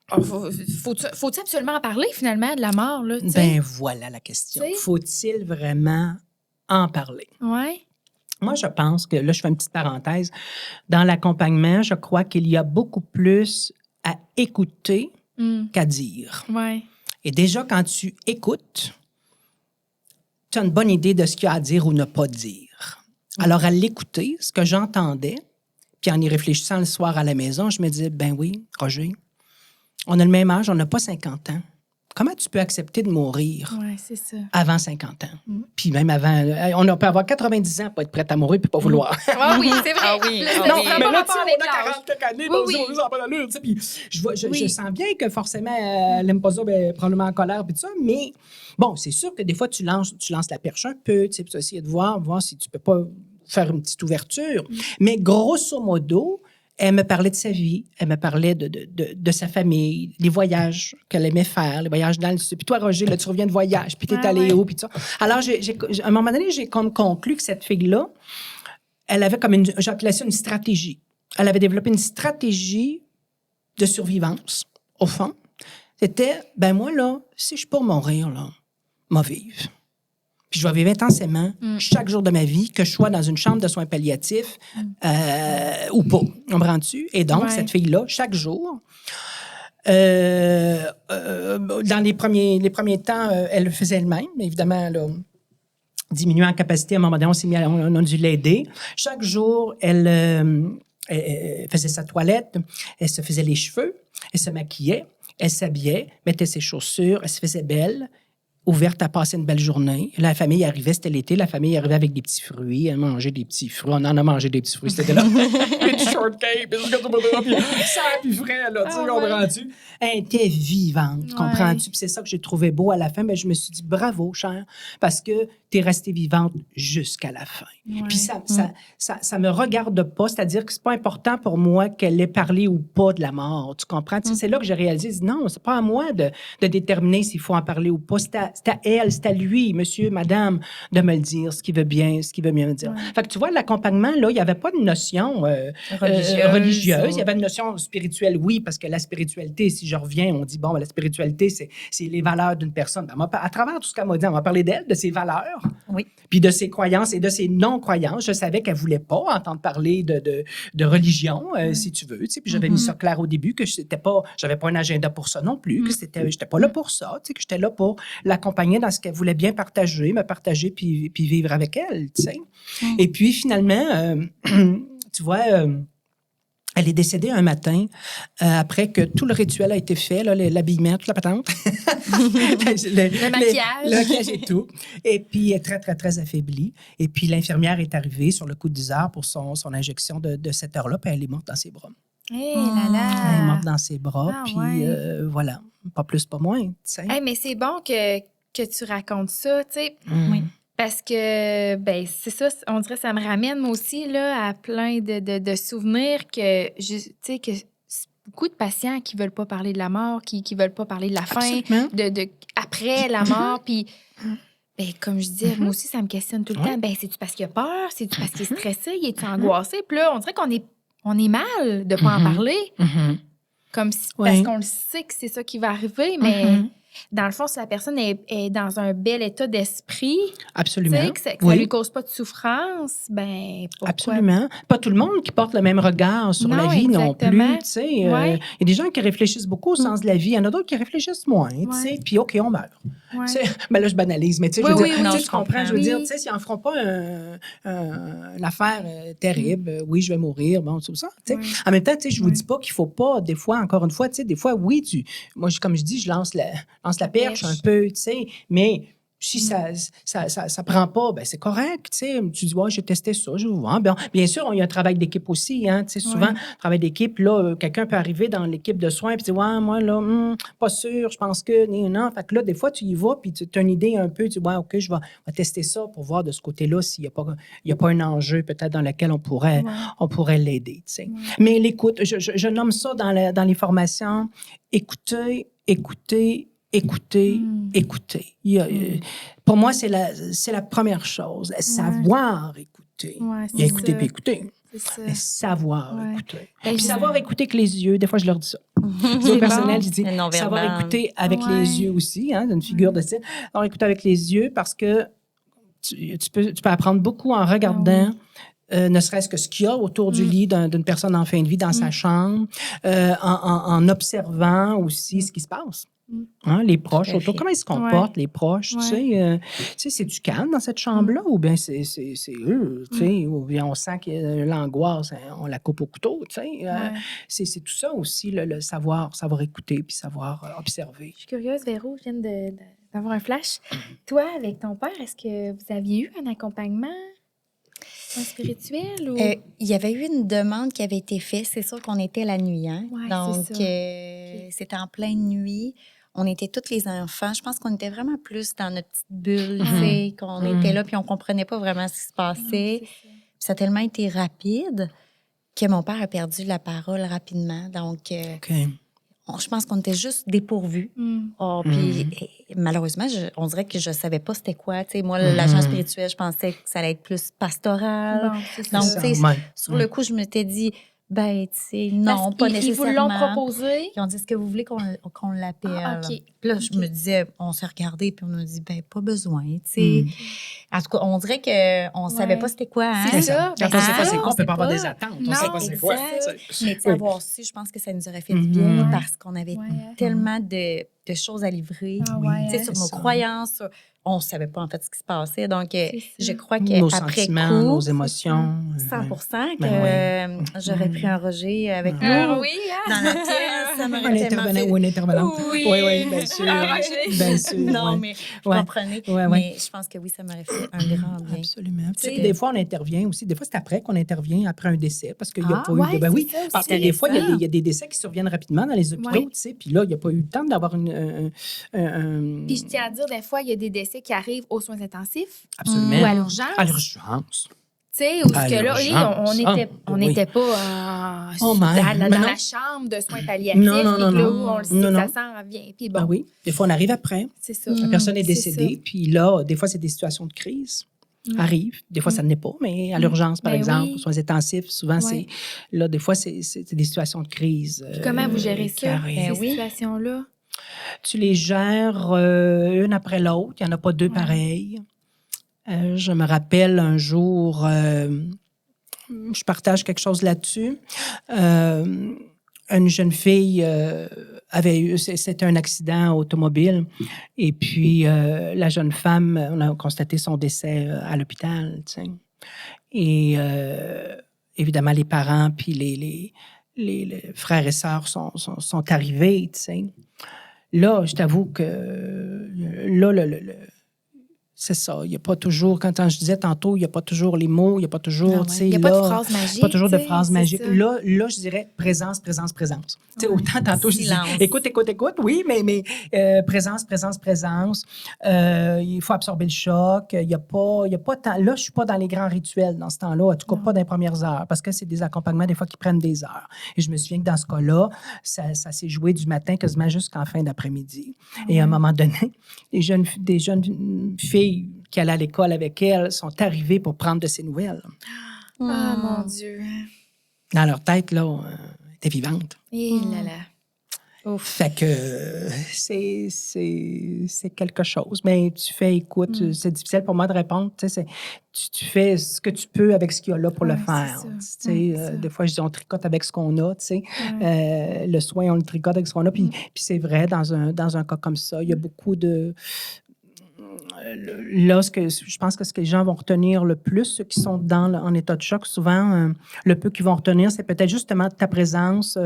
S5: faut-il absolument en parler, finalement, de la mort, là, tu sais?
S4: Ben voilà la question.
S5: T'sais?
S4: Faut-il vraiment en parler?
S5: Oui.
S4: Moi, je pense que, là, je fais une petite parenthèse, dans l'accompagnement, je crois qu'il y a beaucoup plus à écouter qu'à dire.
S5: Oui.
S4: Et déjà, quand tu écoutes, tu as une bonne idée de ce qu'il y a à dire ou ne pas dire. Alors, à l'écouter, ce que j'entendais, puis en y réfléchissant le soir à la maison, je me disais, ben oui, Roger, on a le même âge, on n'a pas 50 ans. Comment tu peux accepter de mourir
S5: Oui, c'est ça.
S4: avant 50 ans? Puis même avant, on peut avoir 90 ans pour être prêt à mourir puis pas vouloir.
S5: Ah oui, c'est vrai.
S3: Ah oui,
S5: Le-
S3: ah
S5: le-
S4: Non,
S3: oui.
S5: ça n'a
S4: mais
S5: pas
S4: là,
S5: rapport
S4: tu sais,
S5: avec
S4: on a
S5: l'âge.
S4: 40 quelques années,
S5: Oui,
S4: donc
S5: oui.
S4: on nous en parle l'allure, tu sais, puis je
S5: Oui.
S4: sens bien que forcément, elle n'aime pas ça, ben, probablement en colère, puis tout ça, mais bon, c'est sûr que des fois, tu lances la perche un peu, tu sais, puis tu vas essayer de voir si tu peux pas faire une petite ouverture. Mais grosso modo, elle me parlait de sa vie, elle me parlait de sa famille, les voyages qu'elle aimait faire, les voyages dans le sud. Puis toi, Roger, là, tu reviens de voyage, puis t'es
S5: Ouais,
S4: allé
S5: ouais.
S4: où, puis tout ça. Alors, à un moment donné, j'ai comme conclu que cette fille-là, elle avait comme j'appelais ça une stratégie. Elle avait développé une stratégie de survivance, au fond. C'était, ben moi, là, si je suis pour mourir, là, m'en vivre. Puis je vais vivre intensément chaque jour de ma vie, que je sois dans une chambre de soins palliatifs ou pas. Comprends-tu? Et donc,
S5: Ouais.
S4: cette fille-là, chaque jour, dans les premiers temps, elle le faisait elle-même. Évidemment, là, diminuant en capacité, à un moment donné, on a dû l'aider. Chaque jour, elle faisait sa toilette, elle se faisait les cheveux, elle se maquillait, elle s'habillait, mettait ses chaussures, elle se faisait belle, ouverte à passer une belle journée. La famille arrivait, c'était l'été, la famille arrivait avec des petits fruits, elle mangeait des petits fruits, on en a mangé des petits fruits, c'était là. Des shortcake, puis ça, puis frais, là, tu sais, comprends-tu? Elle était vivante, comprends-tu? Puis c'est ça que j'ai trouvé beau à la fin, mais je me suis dit, bravo, cher, parce que t'es restée vivante jusqu'à la fin. Puis ça me regarde pas, c'est-à-dire que c'est pas important pour moi qu'elle ait parlé ou pas de la mort, tu comprends? Tu sais, c'est là que j'ai réalisé, non, c'est pas à moi de déterminer s'il faut en parler ou pas, c'est à elle, c'est à lui, monsieur, madame, de me le dire, ce qu'il veut bien me dire. Fait que tu vois, l'accompagnement, là, il n'y avait pas de notion religieuse. Il y avait une notion spirituelle, oui, parce que la spiritualité, si je reviens, on dit, bon, ben, la spiritualité, c'est les valeurs d'une personne. Ben, à travers tout ce qu'elle m'a dit, on m'a parlé d'elle, de ses valeurs, puis de ses croyances et de ses non-croyances. Je savais qu'elle ne voulait pas entendre parler de religion, si tu veux. Tu sais, puis j'avais mis ça clair au début, que j'avais pas un agenda pour ça non plus, que j'étais pas là pour ça, tu sais, que j'étais là pour l'accompagner dans ce qu'elle voulait bien partager, me partager puis vivre avec elle, tu sais. Et puis, finalement, tu vois, elle est décédée un matin après que tout le rituel a été fait, là, l'habillement, toute la patente. le
S5: maquillage.
S4: Le maquillage et tout. Et puis, elle est très, très, très affaiblie. Et puis, l'infirmière est arrivée sur le coup de 10 heures pour son injection de cette heure-là, puis elle est morte dans ses bras.
S5: Hé
S3: Ah.
S5: là
S4: Elle est
S5: là!
S4: morte dans ses bras,
S5: Ah,
S4: puis
S5: ouais.
S4: voilà. Pas plus, pas moins, tu sais.
S5: Hey, mais c'est bon que tu racontes ça, tu sais,
S3: Oui.
S5: parce que, ben, c'est ça, on dirait que ça me ramène, moi aussi, là, à plein de souvenirs tu sais, que c'est beaucoup de patients qui veulent pas parler de la mort, qui veulent pas parler de la fin,
S4: Absolument.
S5: après la mort, puis... Ben, comme je disais, moi aussi, ça me questionne tout le
S4: Ouais.
S5: temps. Ben, c'est-tu parce qu'il a peur? C'est-tu parce qu'il est stressé? Il est angoissé? Puis là, on dirait qu'on est mal de pas en parler.
S4: Mhm.
S5: Comme si,
S4: Ouais.
S5: parce qu'on le sait que c'est ça qui va arriver, mais
S4: Mhm.
S5: dans le fond, si la personne est dans un bel état d'esprit, tu
S4: Absolument.
S5: sais, que ça
S4: Oui.
S5: lui cause pas de souffrance, ben pourquoi?
S4: Absolument. Pas tout le monde qui porte le même regard sur
S5: Non,
S4: la vie non
S5: exactement.
S4: plus. Tu sais, il
S5: Ouais.
S4: y a des gens qui réfléchissent beaucoup au sens de la vie. Il y en a d'autres qui réfléchissent moins. Tu sais,
S5: Ouais.
S4: puis OK, on meurt.
S5: Ouais.
S4: Tu sais, ben là, je banalise, mais tu sais,
S5: Oui,
S4: je veux
S5: oui,
S4: dire,
S5: oui.
S4: tu sais,
S3: Non,
S4: tu
S3: je
S4: comprends,
S3: comprends.
S4: je veux dire,
S5: Oui.
S4: tu sais, s'ils n'en feront pas une affaire terrible, oui, je vais mourir, bon, tout ça. Tu sais.
S5: Ouais.
S4: En même temps, tu sais, je vous
S5: Ouais.
S4: dis pas qu'il faut pas, des fois, encore une fois, tu sais, des fois, oui, moi, comme je dis, je lance la perche un peu, tu sais, mais si ça prend pas, ben c'est correct, tu sais. Tu dis, ouais, j'ai testé ça, je vois. Bien sûr, il y a un travail d'équipe aussi, hein, tu sais, souvent, travail d'équipe, là, quelqu'un peut arriver dans l'équipe de soins, puis dire, ouais, moi, là, pas sûr, je pense que, non. Fait que là, des fois, tu y vas, puis tu as une idée un peu, tu dis, ouais, OK, je vais tester ça pour voir de ce côté-là s'il n'y a pas un enjeu peut-être dans lequel on pourrait l'aider, tu sais. Mais l'écoute, je nomme ça dans les formations, écouter. Pour moi, c'est la première chose. Savoir écouter.
S5: Ouais,
S4: Il y a
S5: c'est
S4: écouter
S5: ça.
S4: puis écouter.
S5: C'est ça.
S4: Mais savoir
S5: Ouais.
S4: écouter.
S5: Ben,
S4: Puis
S5: je-
S4: savoir écouter avec les yeux. Des fois, je leur dis ça. Je dis au
S5: C'est
S4: personnel,
S5: bon.
S4: je dis
S3: Le non-verbal.
S4: savoir écouter avec
S5: Ouais.
S4: les yeux aussi, hein, une figure de style. Alors, écouter avec les yeux parce que tu peux apprendre beaucoup en regardant. Ne serait-ce que ce qu'il y a autour du lit d'une personne en fin de vie dans sa chambre, en observant aussi ce qui se passe. Hein, les proches
S3: Tout à
S4: autour,
S3: fait.
S4: comment ils se comportent, les proches,
S5: Ouais.
S4: tu sais, c'est-tu calme dans cette chambre-là ou bien c'est eux, tu sais, ou bien on sent que l'angoisse, hein, on la coupe au couteau, tu sais. C'est tout ça aussi, le savoir écouter puis savoir observer.
S5: Je suis curieuse, Véro, je viens d'avoir un flash. Toi, avec ton père, est-ce que vous aviez eu un accompagnement spirituel ou...
S3: Il y avait eu une demande qui avait été faite. C'est sûr qu'on était la nuit, hein?
S5: Ouais,
S3: Donc,
S5: c'est ça.
S3: c'était en pleine nuit. On était tous les enfants. Je pense qu'on était vraiment plus dans notre petite bulle, tu sais, qu'on était là, puis on comprenait pas vraiment ce qui se passait.
S5: Non, c'est ça.
S3: Puis ça a tellement été rapide que mon père a perdu la parole rapidement. Donc,
S4: OK.
S3: je pense qu'on était juste dépourvus. Puis malheureusement, on dirait que je savais pas c'était quoi. Tu sais, moi, l'agent spirituel, je pensais que ça allait être plus pastoral.
S5: Non, c'est
S3: Donc,
S5: ça.
S3: tu sais,
S4: Ouais.
S3: sur le coup, je m'étais dit, ben, tu sais, non,
S5: Parce
S3: pas
S5: qu'ils vous
S3: nécessairement.
S5: l'ont proposé.
S3: Ils ont dit, est-ce que vous voulez qu'on l'appelle?
S5: Ah, OK.
S3: Puis là, je me disais, on s'est regardé, puis on a dit, ben, pas besoin, tu sais. En tout cas, on dirait qu'on savait pas c'était quoi, hein?
S5: C'est ça.
S4: Quand
S5: Ben,
S4: on sait pas
S5: ça,
S4: c'est quoi, on
S5: sait
S4: peut pas avoir
S5: pas.
S4: des attentes. On
S5: Non,
S4: sait pas c'est quoi.
S3: exact.
S4: tu sais.
S3: Mais tu sais, avoir su, je pense que ça nous aurait fait du bien parce qu'on avait tellement de choses à livrer,
S5: Ah ouais,
S3: tu sais,
S5: hein,
S3: sur
S4: c'est
S3: nos
S4: ça.
S3: croyances. On ne savait pas en fait ce qui se passait. Donc, je crois
S4: Nos
S3: qu'après
S4: sentiments,
S3: coup,
S4: nos émotions.
S3: 100 que
S4: Ben
S3: j'aurais pris un Roger avec nous
S5: oui, hein?
S3: dans la pièce. Ça
S4: Un
S3: m'aurait tellement
S4: intervenant
S3: fait...
S4: ou une intervenante.
S5: Oui.
S4: Oui, bien sûr.
S5: Un Roger.
S4: Bien sûr.
S3: Non,
S4: ouais.
S3: mais vous
S4: Ouais.
S3: comprenez.
S4: Ouais.
S3: Mais je pense que oui, ça m'aurait fait un grand bien.
S4: Absolument. Tu sais,
S3: C'était-
S4: des fois, on intervient aussi. Des fois, c'est après qu'on intervient, après un décès, parce qu'il n'y a
S3: Ah,
S4: pas eu
S5: ouais,
S4: de... Ben
S5: c'est
S4: oui,
S5: ça aussi.
S4: parce que des fois,
S3: Intéressant.
S4: il y a des décès qui surviennent rapidement dans les hôpitaux,
S5: Ouais.
S4: tu sais, puis là, il n'y a pas eu le temps d'avoir
S5: Puis je tiens à dire, des fois, il y a des décès qui arrivent aux soins intensifs
S4: Absolument.
S5: ou à l'urgence.
S4: À l'urgence.
S5: Tu sais, où ce
S4: À
S5: que là,
S4: l'urgence.
S5: on
S4: Oui.
S5: n'était pas
S4: Oh,
S5: dans
S4: my. Mais
S5: dans
S4: non.
S5: la chambre de soins palliatifs.
S4: Non, non,
S5: puis
S4: non,
S5: que là,
S4: non.
S5: où on le sait
S4: Non,
S5: que ça
S4: non.
S5: s'en vient. Puis bon,
S4: Ah oui. Des fois, on arrive après.
S5: c'est ça.
S4: La personne est
S5: C'est
S4: décédée, puis là, des fois, c'est des situations de crise. Arrivent. Des fois, ça ne l'est pas, mais à l'urgence, par
S5: Ben
S4: exemple,
S5: oui.
S4: aux soins intensifs, souvent,
S5: Ouais.
S4: là, des fois, c'est des situations de crise.
S5: Puis comment vous gérez
S4: qui
S5: ça,
S4: arrivent.
S5: ces situations-là?
S4: Tu les gères une après l'autre. Il n'y en a pas deux pareilles. Je me rappelle un jour, je partage quelque chose là-dessus. Une jeune fille avait eu, c'était un accident automobile. Et puis, la jeune femme, on a constaté son décès à l'hôpital, tu sais. Et évidemment, les parents puis les frères et sœurs sont arrivés, tu sais. Là, je t'avoue que là, c'est ça. Il n'y a pas toujours, quand je disais tantôt, il n'y a pas toujours les mots, il n'y a pas toujours, tu sais,
S5: Il n'y a pas de phrase magique.
S4: Pas toujours de
S5: tu sais,
S4: phrases
S5: c'est
S4: magiques.
S5: ça.
S4: Là, je dirais présence. Tu sais, autant tantôt, je disais
S3: Silence.
S4: écoute, oui, mais présence. Il faut absorber le choc. Il y a pas tant. Là, je suis pas dans les grands rituels dans ce temps-là, en tout cas pas dans les premières heures, parce que c'est des accompagnements des fois qui prennent des heures. Et je me souviens que dans ce cas-là, ça s'est joué du matin quasiment jusqu'en fin d'après-midi. Et à un moment donné, des jeunes filles qui allaient à l'école avec elle sont arrivées pour prendre de ses nouvelles.
S5: Ah, mon Dieu.
S4: Dans leur tête, là, était vivante.
S5: Et là là.
S4: Fait que c'est quelque chose. Mais tu fais, écoute, c'est difficile pour moi de répondre. Tu sais, tu fais ce que tu peux avec ce qu'il y a là pour le faire. Tu sais, des fois, je dis, on tricote avec ce qu'on a. Tu sais. Le soin, on le tricote avec ce qu'on a. Puis c'est vrai, dans un cas comme ça, il y a beaucoup de... Là, je pense que ce que les gens vont retenir le plus, ceux qui sont en état de choc, souvent, le peu qu'ils vont retenir, c'est peut-être justement ta présence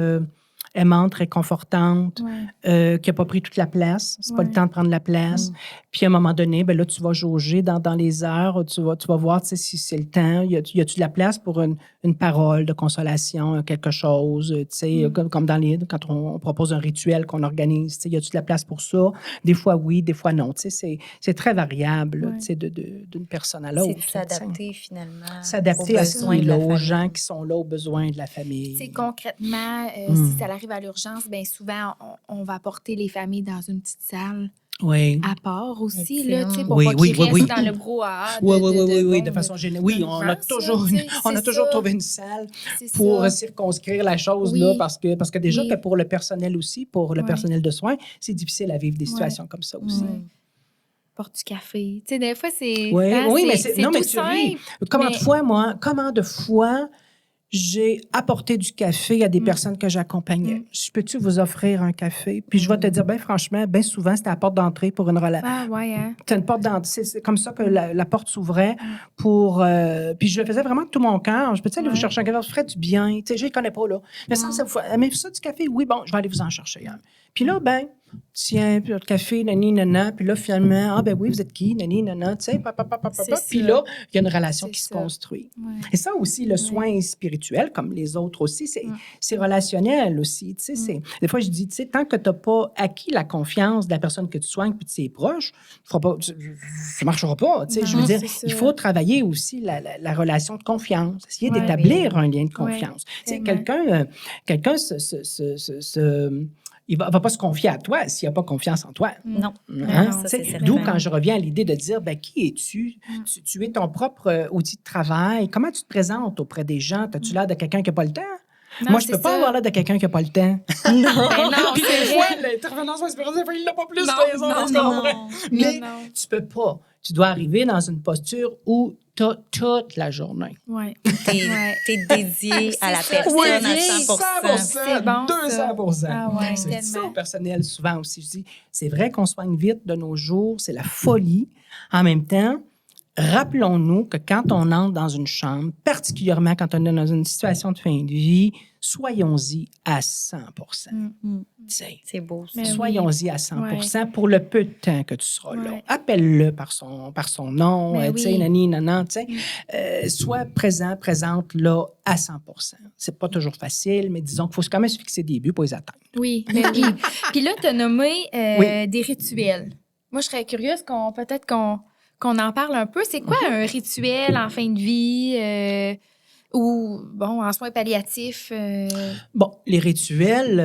S4: aimante, réconfortante, qui n'a pas pris toute la place. C'est pas le temps de prendre la place. Puis, à un moment donné, ben là, tu vas jauger dans les heures. Tu vas voir si c'est le temps. Y a-tu de la place pour une parole de consolation, quelque chose, tu sais, comme quand on propose un rituel qu'on organise, tu sais, y a-tu de la place pour ça? Des fois, oui, des fois, non. Tu sais, c'est très variable, tu sais, d'une personne à l'autre.
S3: C'est de s'adapter, finalement.
S4: S'adapter à ce qui est là, aux gens qui sont là, aux besoins de la famille.
S5: Tu sais, concrètement, si ça arrive à l'urgence, bien souvent, on va porter les familles dans une petite salle à part aussi, là, tu sais, pour pas qu'ils restent dans le brouhaha.
S4: Oui, de façon générale. Oui, on a toujours trouvé une salle pour circonscrire la chose, là, parce que déjà, que pour le personnel aussi, pour le personnel de soins, c'est difficile à vivre des situations comme ça aussi.
S5: Porte du café. Tu sais, des fois, c'est...
S4: Oui, mais
S5: c'est
S4: non, mais
S5: tout
S4: tu ris.
S5: simple.
S4: Comment de fois j'ai apporté du café à des personnes que j'accompagnais. Je peux-tu vous offrir un café? Puis je vais te dire, bien franchement, bien souvent, c'était la porte d'entrée pour une relation.
S5: Ah, ouais, hein?
S4: C'est une porte d'entrée. C'est comme ça que la porte s'ouvrait pour... puis je le faisais vraiment de tout mon cœur. Je peux aller vous chercher un café, ça ferait du bien. Tu sais, je ne les connais pas, là. Mais mais ça, du café, oui, bon, je vais aller vous en chercher un. Puis là, ben, tiens, puis le café, nani, nana. Puis là, finalement, ah ben oui, vous êtes qui? Nani, nana, tu sais, Puis là, il y a une relation qui se construit. Et ça aussi, le soin spirituel, comme les autres aussi, c'est relationnel aussi. Tu sais, des fois, je dis, tu sais, tant que tu n'as pas acquis la confiance de la personne que tu soignes puis de ses proches, ça ne marchera pas. Tu sais, je veux dire, il faut travailler aussi la relation de confiance, essayer d'établir un lien de confiance. Tu sais, quelqu'un il ne va pas se confier à toi s'il n'a pas confiance en toi.
S3: Non.
S4: Hein?
S3: Ça, c'est certain.
S4: D'où, quand je reviens à l'idée de dire, ben, qui es-tu? Tu es ton propre outil de travail. Comment tu te présentes auprès des gens? As-tu l'air de quelqu'un qui n'a pas le temps?
S5: Non,
S4: moi, je ne peux pas avoir l'air de quelqu'un qui n'a pas le temps.
S5: Non,
S4: Puis
S5: c'est
S4: des fois,
S5: vrai.
S4: l'intervenant spirituel, il n'a pas plus
S5: Non,
S4: que les autres.
S3: non.
S4: Mais tu ne peux pas. Tu dois arriver dans une posture où tu as toute la journée.
S5: Oui.
S3: T'es dédié à la personne à 100%.
S5: C'est bon,
S4: 200%.
S5: Ah ouais,
S4: C'est ça
S5: tellement.
S4: au personnel souvent aussi. Je dis, c'est vrai qu'on soigne vite de nos jours, c'est la folie. En même temps, rappelons-nous que quand on entre dans une chambre, particulièrement quand on est dans une situation de fin de vie, soyons-y à 100%.
S3: C'est beau, ça.
S5: Mais
S4: soyons-y à 100% pour le peu de temps que tu seras là. Appelle-le par son nom, tu sais, nani, nanan, tu sais. Sois présente là à 100%. C'est pas toujours facile, mais disons qu'il faut quand même se fixer des buts pour les atteindre.
S5: Oui, mais oui. Puis là, tu as nommé des rituels. Moi, je serais curieuse qu'on en parle un peu. C'est quoi un rituel en fin de vie ou, bon, en soins palliatifs?
S4: Bon, les rituels,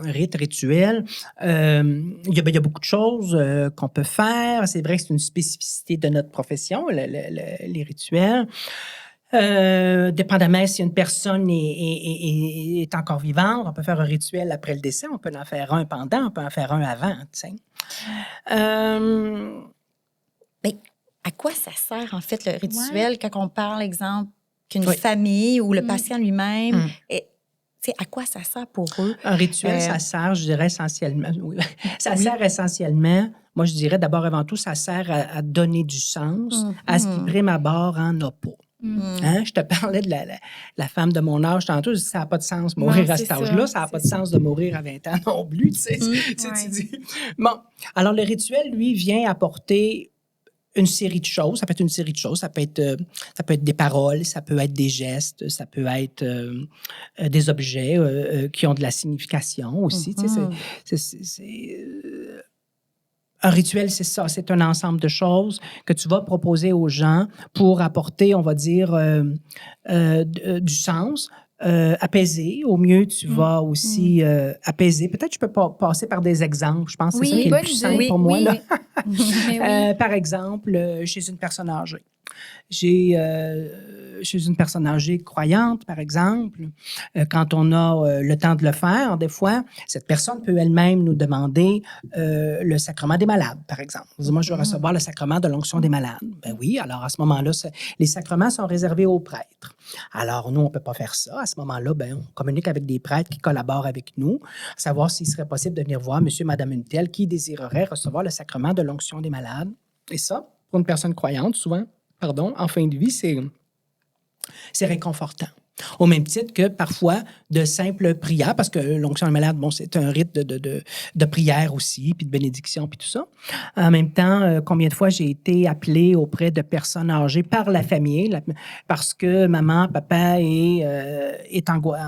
S4: rituels, il y a beaucoup de choses qu'on peut faire. C'est vrai que c'est une spécificité de notre profession, les rituels. Dépendamment si une personne est encore vivante, on peut faire un rituel après le décès, on peut en faire un pendant, on peut en faire un avant, tu sais.
S3: Mais à quoi ça sert, en fait, le rituel, quand on parle, exemple, qu'une famille ou le patient lui-même, à quoi ça sert pour eux?
S4: Un rituel, ça sert, je dirais, essentiellement, sert essentiellement, moi, je dirais d'abord, avant tout, ça sert à donner du sens à ce qui, prime abord, en a pas. Hein? Je te parlais de la femme de mon âge tantôt. Je dis, ça n'a pas de sens mourir à cet âge-là. Ça n'a pas de sens de mourir à 20 ans non plus. Tu sais, tu dis. Bon, alors le rituel, lui, vient apporter une série de choses. Ça peut être une série de choses. Ça peut être des paroles, ça peut être des gestes, ça peut être des objets qui ont de la signification aussi. Tu sais, un rituel, c'est ça. C'est un ensemble de choses que tu vas proposer aux gens pour apporter, on va dire, du sens. Apaiser. Au mieux, tu vas aussi apaiser. Peut-être que je peux passer par des exemples. Je pense que c'est ça qui est le plus simple pour moi. Là. Par exemple, chez une personne âgée. Chez une personne âgée croyante, par exemple, quand on a le temps de le faire, des fois, cette personne peut elle-même nous demander le sacrement des malades, par exemple. Moi, je veux recevoir le sacrement de l'onction des malades. Ben oui, alors à ce moment-là, les sacrements sont réservés aux prêtres. Alors, nous, on ne peut pas faire ça. À ce moment-là, ben, on communique avec des prêtres qui collaborent avec nous, savoir s'il serait possible de venir voir monsieur, madame une telle qui désirerait recevoir le sacrement de l'onction des malades. Et ça, pour une personne croyante, souvent, en fin de vie, c'est réconfortant. Au même titre que parfois de simples prières, parce que l'onction des malades, bon, c'est un rite de prière aussi, puis de bénédiction, puis tout ça. En même temps, combien de fois j'ai été appelée auprès de personnes âgées par la famille, parce que maman, papa est angoissé,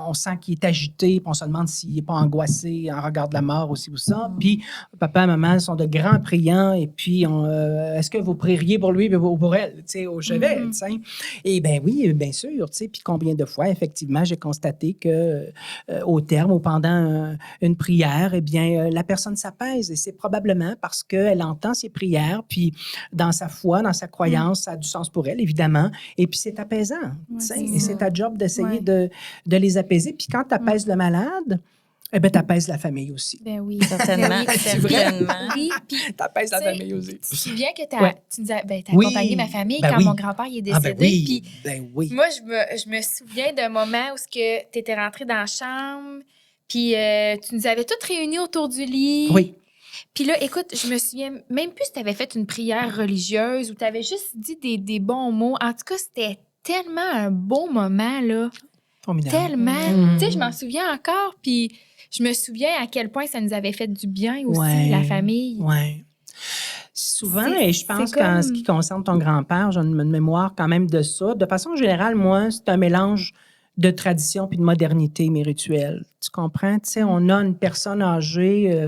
S4: on sent qu'il est agité, puis on se demande s'il n'est pas angoissé en regard de la mort aussi ou ça. Puis papa et maman sont de grands priants, et puis est-ce que vous prieriez pour lui ou pour elle, tu sais, au chevet, tu sais? Et bien oui, bien sûr, tu sais, puis combien de fois, effectivement, j'ai constaté que au terme ou pendant une prière, eh bien, la personne s'apaise. Et c'est probablement parce qu'elle entend ses prières, puis dans sa foi, dans sa croyance, ça a du sens pour elle, évidemment. Et puis, c'est apaisant. Et c'est ta job d'essayer de les apaiser. Puis quand tu apaises le malade, eh bien, t'apaises la famille aussi.
S5: Ben oui.
S3: Certainement.
S5: Certainement. Oui, puis
S4: t'apaises la famille aussi.
S5: Tu te souviens que tu nous as accompagné ma famille quand mon grand-père il est décédé.
S3: Ben
S5: oui. Moi, je me souviens d'un moment où tu étais rentrée dans la chambre, puis tu nous avais toutes réunis autour du lit.
S4: Oui.
S5: Puis là, écoute, je me souviens même plus si tu avais fait une prière religieuse ou tu avais juste dit des bons mots. En tout cas, c'était tellement un beau moment, là.
S4: Formidable.
S5: Tellement. Tu sais, je m'en souviens encore, puis je me souviens à quel point ça nous avait fait du bien aussi, la famille.
S4: Oui. Souvent, et je pense qu'en ce qui concerne ton grand-père, j'ai une mémoire quand même de ça. De façon générale, moi, c'est un mélange de tradition puis de modernité, mes rituels. Tu comprends? Tu sais, on a une personne âgée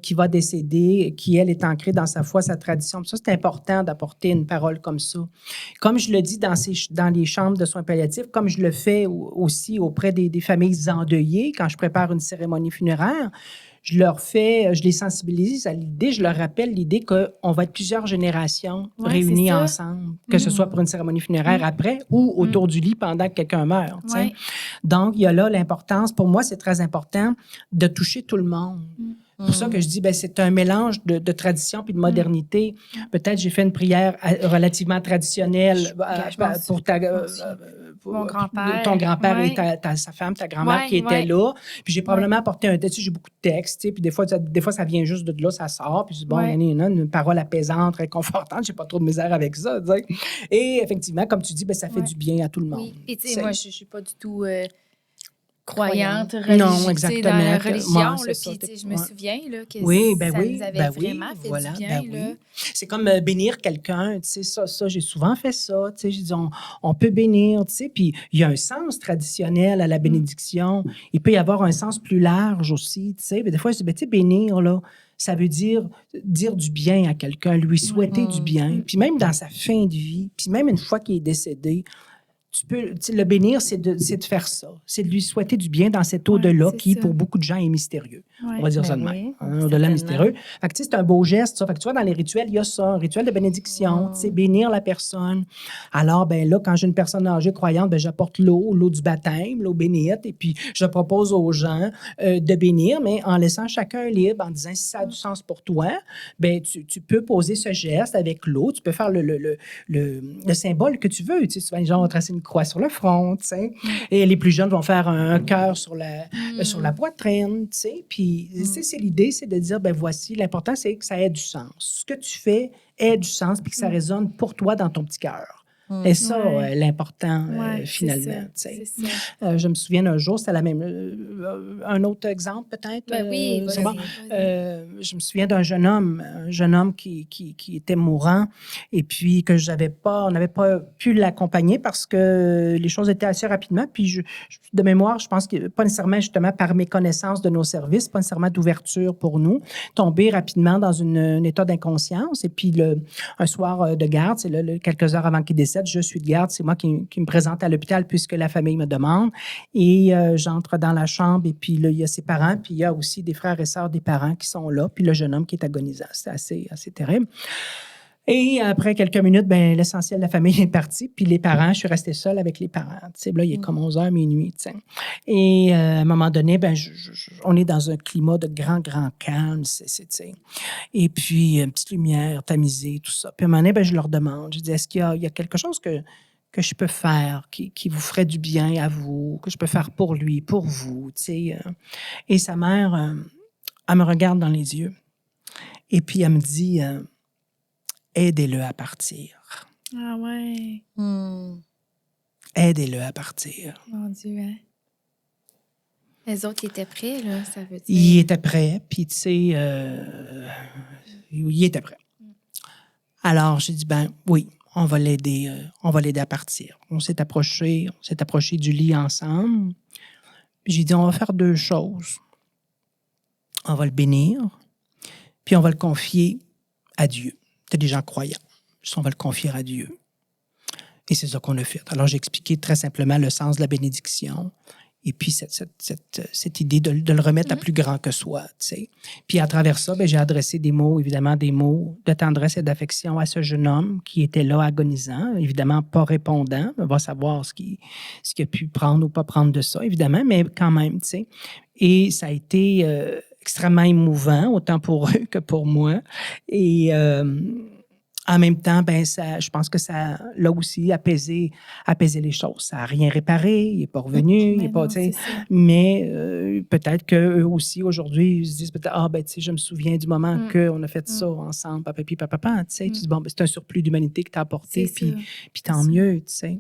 S4: qui va décéder, qui, elle, est ancrée dans sa foi, sa tradition. Puis ça, c'est important d'apporter une parole comme ça. Comme je le dis dans les chambres de soins palliatifs, comme je le fais aussi auprès des familles endeuillées, quand je prépare une cérémonie funéraire, je les sensibilise à l'idée, je leur rappelle l'idée qu'on va être plusieurs générations réunies ensemble, que ce soit pour une cérémonie funéraire après ou autour du lit pendant que quelqu'un meurt. Ouais. Donc, il y a là l'importance, pour moi, c'est très important de toucher tout le monde. C'est pour ça que je dis, ben, c'est un mélange de tradition puis de modernité. Peut-être j'ai fait une prière relativement traditionnelle pour
S5: mon grand-père.
S4: Ton grand-père et sa femme, ta grand-mère qui était là. Puis j'ai probablement apporté un texte, j'ai beaucoup de textes, puis des fois, ça vient juste de là, ça sort. Puis bon, il y en a une parole apaisante, réconfortante, j'ai pas trop de misère avec ça. T'sais. Et effectivement, comme tu dis, ben, ça fait du bien à tout le monde.
S5: Oui, puis tu sais, moi, je suis pas du tout... croyante, religieuse,
S4: non, exactement.
S5: Dans la religion.
S4: Puis
S5: je me souviens là, que ça nous avait vraiment fait du bien. Là.
S4: C'est comme bénir quelqu'un. Tu sais, ça, j'ai souvent fait ça. Tu sais, je dis, on peut bénir, tu sais, puis il y a un sens traditionnel à la bénédiction. Il peut y avoir un sens plus large aussi, tu sais. Mais des fois, je dis, ben, tu sais, bénir, là, ça veut dire du bien à quelqu'un, lui souhaiter du bien. Puis même dans sa fin de vie, puis même une fois qu'il est décédé, le bénir, c'est de faire ça. C'est de lui souhaiter du bien dans cet au-delà qui, pour beaucoup de gens, est mystérieux. On va dire ça de même. Au-delà mystérieux. Fait que, c'est un beau geste, ça. Fait que, tu vois, dans les rituels, il y a ça, un rituel de bénédiction, bénir la personne. Alors, ben là, quand j'ai une personne âgée croyante, ben, j'apporte l'eau du baptême, l'eau bénite, et puis je propose aux gens de bénir, mais en laissant chacun libre, en disant, si ça a du sens pour toi, ben, tu peux poser ce geste avec l'eau, tu peux faire le symbole que tu veux. Tu sais, souvent, les gens vont tracer une croix sur le front, tu sais. Et les plus jeunes vont faire un cœur sur la poitrine, tu sais. Puis, c'est l'idée, c'est de dire, ben voici, l'important, c'est que ça ait du sens. Ce que tu fais ait du sens, puis que ça résonne pour toi dans ton petit cœur. Et ça,
S5: Ouais.
S4: l'important,
S5: Ouais,
S4: finalement.
S5: c'est
S4: Tu sais.
S5: ça.
S4: Je me souviens d'un jour, c'était la même. Un autre exemple, peut-être?
S5: Ben oui, vas-y,
S4: sûrement.
S5: vas-y.
S4: Je me souviens d'un jeune homme qui était mourant et puis que on n'avait pas pu l'accompagner parce que les choses étaient assez rapidement. Puis, de mémoire, je pense que pas nécessairement, justement, par méconnaissance de nos services, pas nécessairement d'ouverture pour nous, tombé rapidement dans un état d'inconscience. Et puis, un soir de garde, c'est quelques heures avant qu'il décède, je suis de garde, c'est moi qui me présente à l'hôpital puisque la famille me demande. Et j'entre dans la chambre et puis là, il y a ses parents, puis il y a aussi des frères et sœurs des parents qui sont là, puis le jeune homme qui est agonisant. C'est assez terrible. Et après quelques minutes, ben l'essentiel de la famille est parti, puis les parents, je suis restée seule avec les parents. Tu sais, là, il est comme 11h, minuit, tu sais. Et à un moment donné, ben on est dans un climat de grand calme, tu sais. Et puis, une petite lumière tamisée, tout ça. Puis à un moment donné, ben, je leur demande, je dis, est-ce qu'il y a quelque chose que je peux faire qui vous ferait du bien à vous, que je peux faire pour lui, pour vous, tu sais. Et sa mère, elle me regarde dans les yeux et puis elle me dit, aidez-le à partir.
S5: Ah ouais,
S4: Aidez-le à partir.
S5: mon Dieu, hein. Les autres, ils étaient prêts, là, ça veut dire.
S4: Il était prêt, puis tu sais, il était prêt. Alors, j'ai dit, ben oui, on va l'aider à partir. On s'est approché du lit ensemble. J'ai dit, on va faire 2 choses. On va le bénir, puis on va le confier à Dieu. C'est des gens croyants. On va le confier à Dieu. Et c'est ça qu'on a fait. Alors, j'ai expliqué très simplement le sens de la bénédiction et puis cette idée de le remettre à plus grand que soi, tu sais. Puis à travers ça, ben, j'ai adressé des mots de tendresse et d'affection à ce jeune homme qui était là agonisant, évidemment pas répondant. On va savoir ce qu'il a pu prendre ou pas prendre de ça, évidemment, mais quand même, tu sais. Et ça a été extrêmement émouvant, autant pour eux que pour moi. Et en même temps, ben je pense que ça l'a aussi apaisé les choses. Ça n'a rien réparé, il n'est pas revenu, il est pas, tu sais. Mais peut-être qu'eux aussi, aujourd'hui, ils se disent peut-être, ben tu sais, je me souviens du moment qu'on a fait ça ensemble, papa, tu sais. Tu dis, bon, ben, c'est un surplus d'humanité que tu as apporté, puis tant mieux, tu sais.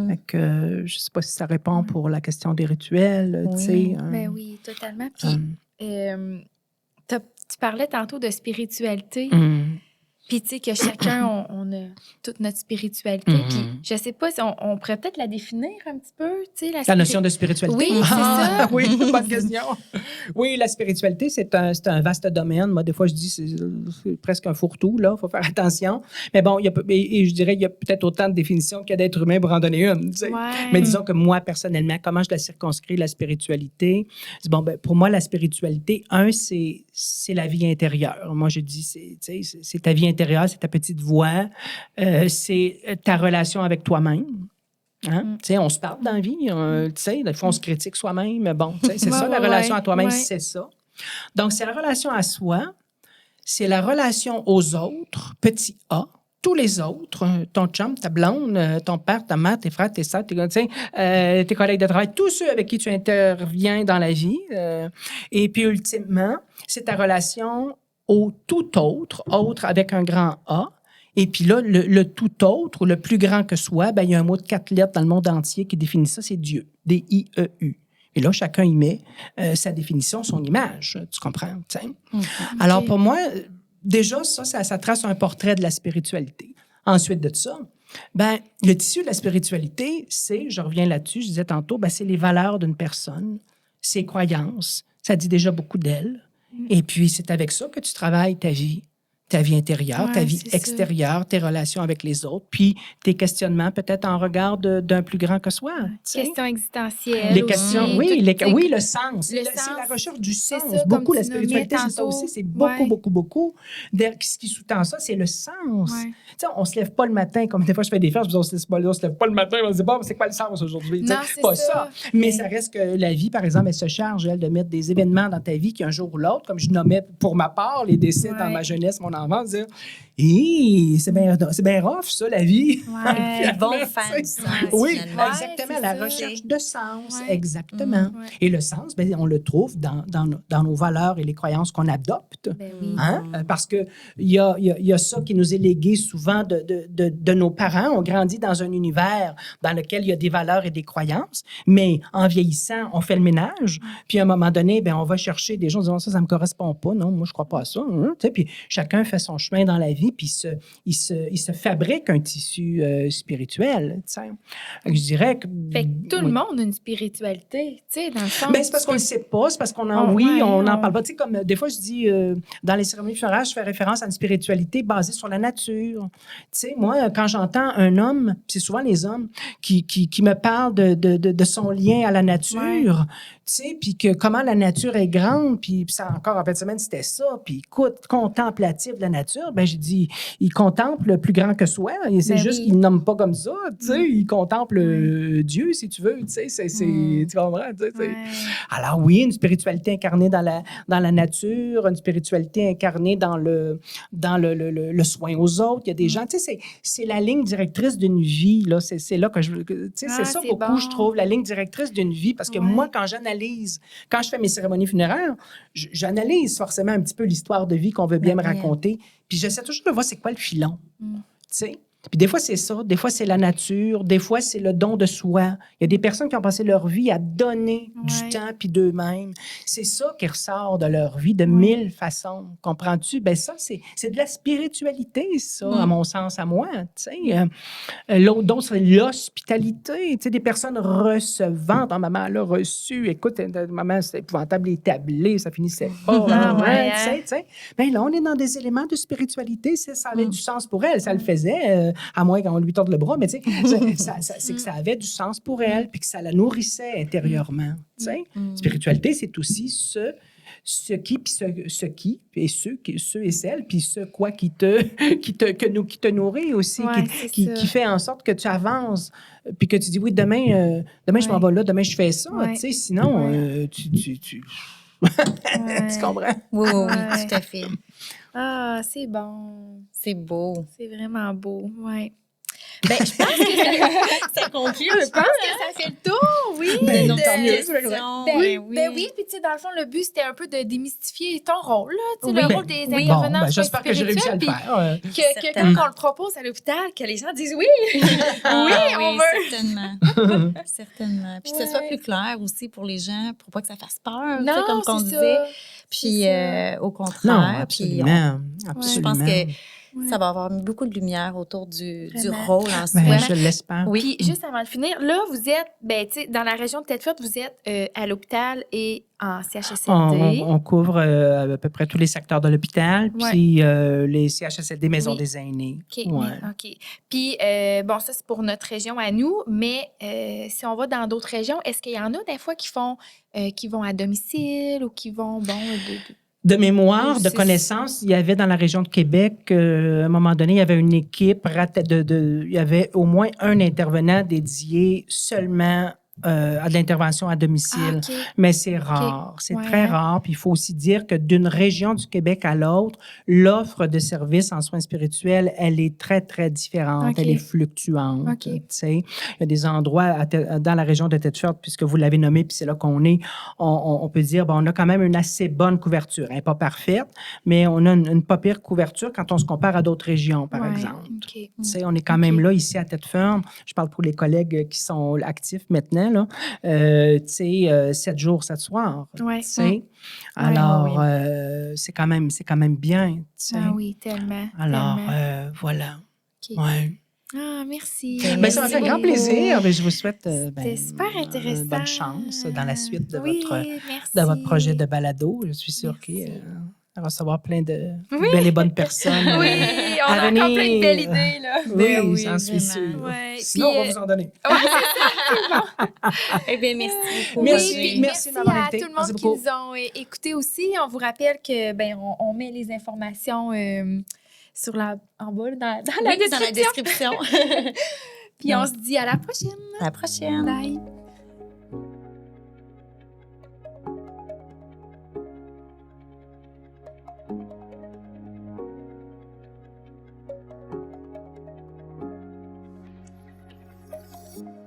S4: Fait que, je ne sais pas si ça répond pour la question des rituels, tu sais.
S5: Ben oui, totalement. Puis, tu parlais tantôt de spiritualité. Puis, tu sais, que chacun, on a toute notre spiritualité. Puis, je sais pas si on pourrait peut-être la définir un petit peu, tu sais,
S4: la notion de spiritualité.
S5: Oui, c'est ça.
S4: Oui, bonne question. Oui, la spiritualité, c'est un vaste domaine. Moi, des fois, je dis c'est presque un fourre-tout, là. Il faut faire attention. Mais bon, et je dirais qu'il y a peut-être autant de définitions qu'il y a d'êtres humains pour en donner une, tu sais.
S5: Ouais.
S4: Mais disons que moi, personnellement, comment je la circonscris, la spiritualité? Bon, ben, pour moi, la spiritualité, c'est la vie intérieure. Moi, je dis, c'est ta vie intérieure, c'est ta petite voix, c'est ta relation avec toi-même. Hein? Tu sais, on se parle dans la vie, tu sais, des fois, on se critique soi-même, mais bon, tu sais, c'est ça, la relation à toi-même, c'est ça. Donc, c'est la relation à soi, c'est la relation aux autres, petit a, tous les autres, ton chum, ta blonde, ton père, ta mère, tes frères, tes sœurs, tes collègues de travail, tous ceux avec qui tu interviens dans la vie. Et puis, ultimement, c'est ta relation au tout autre avec un grand A. Et puis là, le tout autre, ou le plus grand que soi, ben, il y a un mot de 4 lettres dans le monde entier qui définit ça, c'est Dieu. D-I-E-U. Et là, chacun y met sa définition, son image. Tu comprends? Alors, pour moi, déjà, ça trace un portrait de la spiritualité. Ensuite de ça, ben, le tissu de la spiritualité, je reviens là-dessus, je disais tantôt, ben, c'est les valeurs d'une personne, ses croyances. Ça dit déjà beaucoup d'elle. Et puis, c'est avec ça que tu travailles ta vie intérieure, ta vie extérieure, tes relations avec les autres, puis tes questionnements peut-être en regard d'un plus grand que soi.
S5: Questions existentielles.
S4: Les questions,
S5: aussi,
S4: oui, le sens. C'est la recherche du sens. Beaucoup, la spiritualité, c'est ça aussi. C'est beaucoup. Ce qui sous-tend ça, c'est le sens. On ne se lève pas le matin, comme des fois je fais des fêtes, on se lève pas le matin, on se dit, bon, c'est quoi le sens aujourd'hui?
S5: Non,
S4: c'est pas ça. Mais ça reste que la vie, par exemple, elle se charge, elle, de mettre des événements dans ta vie qui, un jour ou l'autre, comme je nommais pour ma part, les décès dans ma jeunesse, mon enfance, enfants, dire c'est bien rough, ça, la vie.
S5: Ouais.
S3: Ils vont faire du sens.
S4: Oui,
S3: finalement.
S4: exactement,
S5: c'est
S4: la
S5: ça.
S4: recherche de sens,
S5: Ouais.
S4: exactement.
S5: Ouais.
S4: Et le sens, ben, on le trouve dans nos valeurs et les croyances qu'on adopte.
S5: Ben oui.
S4: Hein? Parce qu'il y a ça qui nous est légué souvent de nos parents. On grandit dans un univers dans lequel il y a des valeurs et des croyances, mais en vieillissant, on fait le ménage. Puis à un moment donné, ben, on va chercher des gens disant ça me correspond pas, non, moi je crois pas à ça. Hein? Tu sais, puis chacun fait son chemin dans la vie, puis il se fabrique un tissu spirituel. Tu sais. Je dirais que...
S5: Fait que tout le monde a une spiritualité, tu sais, dans le sens.
S4: Ben, c'est parce qu'on ne le sait pas, c'est parce qu'on n'en parle pas. Tu sais, comme des fois, je dis, dans les cérémonies funéraires, je fais référence à une spiritualité basée sur la nature. Tu sais, moi, quand j'entends un homme, c'est souvent les hommes, qui me parlent de son lien à la nature, tu sais, puis que comment la nature est grande, puis ça encore en fin de semaine, c'était ça, puis écoute, contemplatif de la nature, ben j'ai dit, il contemple le plus grand que soi, et c'est juste qu'il ne nomme pas comme ça, tu sais, il contemple Dieu, si tu veux, tu sais, tu comprends, tu sais, Alors oui, une spiritualité incarnée dans la nature, une spiritualité incarnée dans le soin aux autres, il y a des gens, tu sais, c'est la ligne directrice d'une vie, là, c'est là que tu sais, c'est ça beaucoup, je trouve, la ligne directrice d'une vie, parce que moi, quand je fais mes cérémonies funéraires, j'analyse forcément un petit peu l'histoire de vie qu'on veut bien me raconter. Puis j'essaie toujours de voir c'est quoi le filon. Tu sais? Puis des fois, c'est ça. Des fois, c'est la nature. Des fois, c'est le don de soi. Il y a des personnes qui ont passé leur vie à donner du temps puis d'eux-mêmes. C'est ça qui ressort de leur vie de mille façons. Comprends-tu? Ben ça, c'est de la spiritualité, ça, à mon sens, à moi. Tu sais, l'autre, c'est l'hospitalité. Tu sais, des personnes recevantes. Oh, maman, elle a reçu. Écoute, maman, c'était épouvantable, les tablés, ça finissait pas. Tu sais. Ben là, on est dans des éléments de spiritualité. Ça avait du sens pour elle. Ça le faisait. À moins qu'on lui torde le bras, mais tu sais, c'est que ça avait du sens pour elle, puis que ça la nourrissait intérieurement. Tu sais, spiritualité, c'est aussi ce qui et ceux et celles, puis ce quoi qui te nourrit aussi, qui fait en sorte que tu avances, puis que tu dis oui, demain je m'en vais là, demain je fais ça, tu sais, sinon tu comprends?
S3: Oui, tout à fait.
S5: Ah, c'est bon.
S3: C'est beau.
S5: C'est vraiment beau, oui.
S3: Ben, je pense que ça conclut.
S5: Je pense que ça fait le tour, oui.
S3: Ben,
S5: de-
S3: tant mieux,
S4: c'est vrai.
S5: Ben oui, puis tu sais, dans le fond, le but, c'était un peu de démystifier ton rôle, là, tu sais, le
S3: Oui.
S5: rôle des
S3: Oui.
S5: intervenants.
S4: Bon, ben, j'espère que j'ai réussi à le faire.
S5: Que
S3: Certainement.
S5: quand on le propose à l'hôpital, que les gens disent oui.
S3: Oui,
S5: on veut.
S3: certainement. Certainement. Puis que ce soit
S5: Ouais.
S3: plus clair aussi pour les gens, pour pas que ça fasse peur, tu sais,
S5: Non,
S3: comme qu'on
S5: c'est
S3: disait.
S5: ça.
S3: Puis
S5: C'est
S3: au
S4: Non,
S3: contraire,
S4: absolument.
S3: je pense que ça va avoir mis beaucoup de lumière autour du
S5: Vraiment.
S3: rôle en soi.
S4: Ben, je l'espère.
S3: Oui.
S5: Puis juste avant de finir, là, vous êtes, ben, tu sais, dans la région de Tête-Forte, vous êtes à l'hôpital et en CHSLD.
S4: On couvre à peu près tous les secteurs de l'hôpital, puis les CHSLD, Maisons des aînés.
S5: OK.
S4: Ouais.
S5: OK. Puis, bon, ça, c'est pour notre région à nous, mais si on va dans d'autres régions, est-ce qu'il y en a des fois qui vont à domicile ou qui vont, bon,
S4: De mémoire, de
S5: C'est-
S4: connaissance, il y avait dans la région de Québec, à un moment donné, il y avait une équipe, il y avait au moins un intervenant dédié seulement à de l'intervention à domicile.
S5: Ah, OK.
S4: Mais c'est rare, c'est
S5: Ouais.
S4: très rare. Puis il faut aussi dire que d'une région du Québec à l'autre, l'offre de services en soins spirituels, elle est très, très différente.
S5: OK.
S4: Elle est fluctuante.
S5: OK.
S4: Tu sais. Il y a des endroits dans la région de Tête-Forte, puisque vous l'avez nommé, puis c'est là qu'on est, on peut dire, bon, on a quand même une assez bonne couverture. Elle n'est pas parfaite, mais on a une pas pire couverture quand on se compare à d'autres régions, par
S5: Ouais,
S4: exemple.
S5: OK.
S4: Tu sais, on est quand même là, ici, à Tête-Ferme. Je parle pour les collègues qui sont actifs maintenant, là. Tu sais, 7 jours, 7 soirs.
S5: Ouais.
S4: Tu sais. Alors, c'est quand même bien, tu sais.
S5: Ah oui, tellement.
S4: Alors,
S5: tellement.
S4: voilà.
S5: OK.
S4: Ouais.
S5: Ah, merci.
S4: Ben, ça m'a fait grand plaisir. Ben, je vous souhaite
S5: C'était super intéressant.
S4: bonne chance dans la suite de,
S5: Oui,
S4: de votre
S5: merci.
S4: projet de balado. Je suis sûre qu'il
S5: Merci.
S4: va recevoir plein de
S5: Oui.
S4: belles et bonnes personnes.
S5: Oui, on
S4: à
S5: a encore plein de belles
S4: venir.
S5: idées, là.
S4: Oui,
S3: Ben oui,
S4: j'en suis
S3: vraiment.
S4: sûre.
S5: Ouais.
S4: Sinon,
S5: Puis,
S4: on va vous en donner.
S3: Eh bien, merci beaucoup.
S4: Merci.
S5: Oui, puis
S4: Merci de m'avoir
S5: à
S4: invité.
S5: tout le
S4: Merci
S5: monde qui
S4: beaucoup.
S5: nous ont écoutés aussi. On vous rappelle que ben on met les informations sur en bas là, dans la
S3: Oui, dans la
S5: description.
S3: description.
S5: Puis on se dit à la prochaine.
S3: À la prochaine.
S5: Bye.
S3: Bye.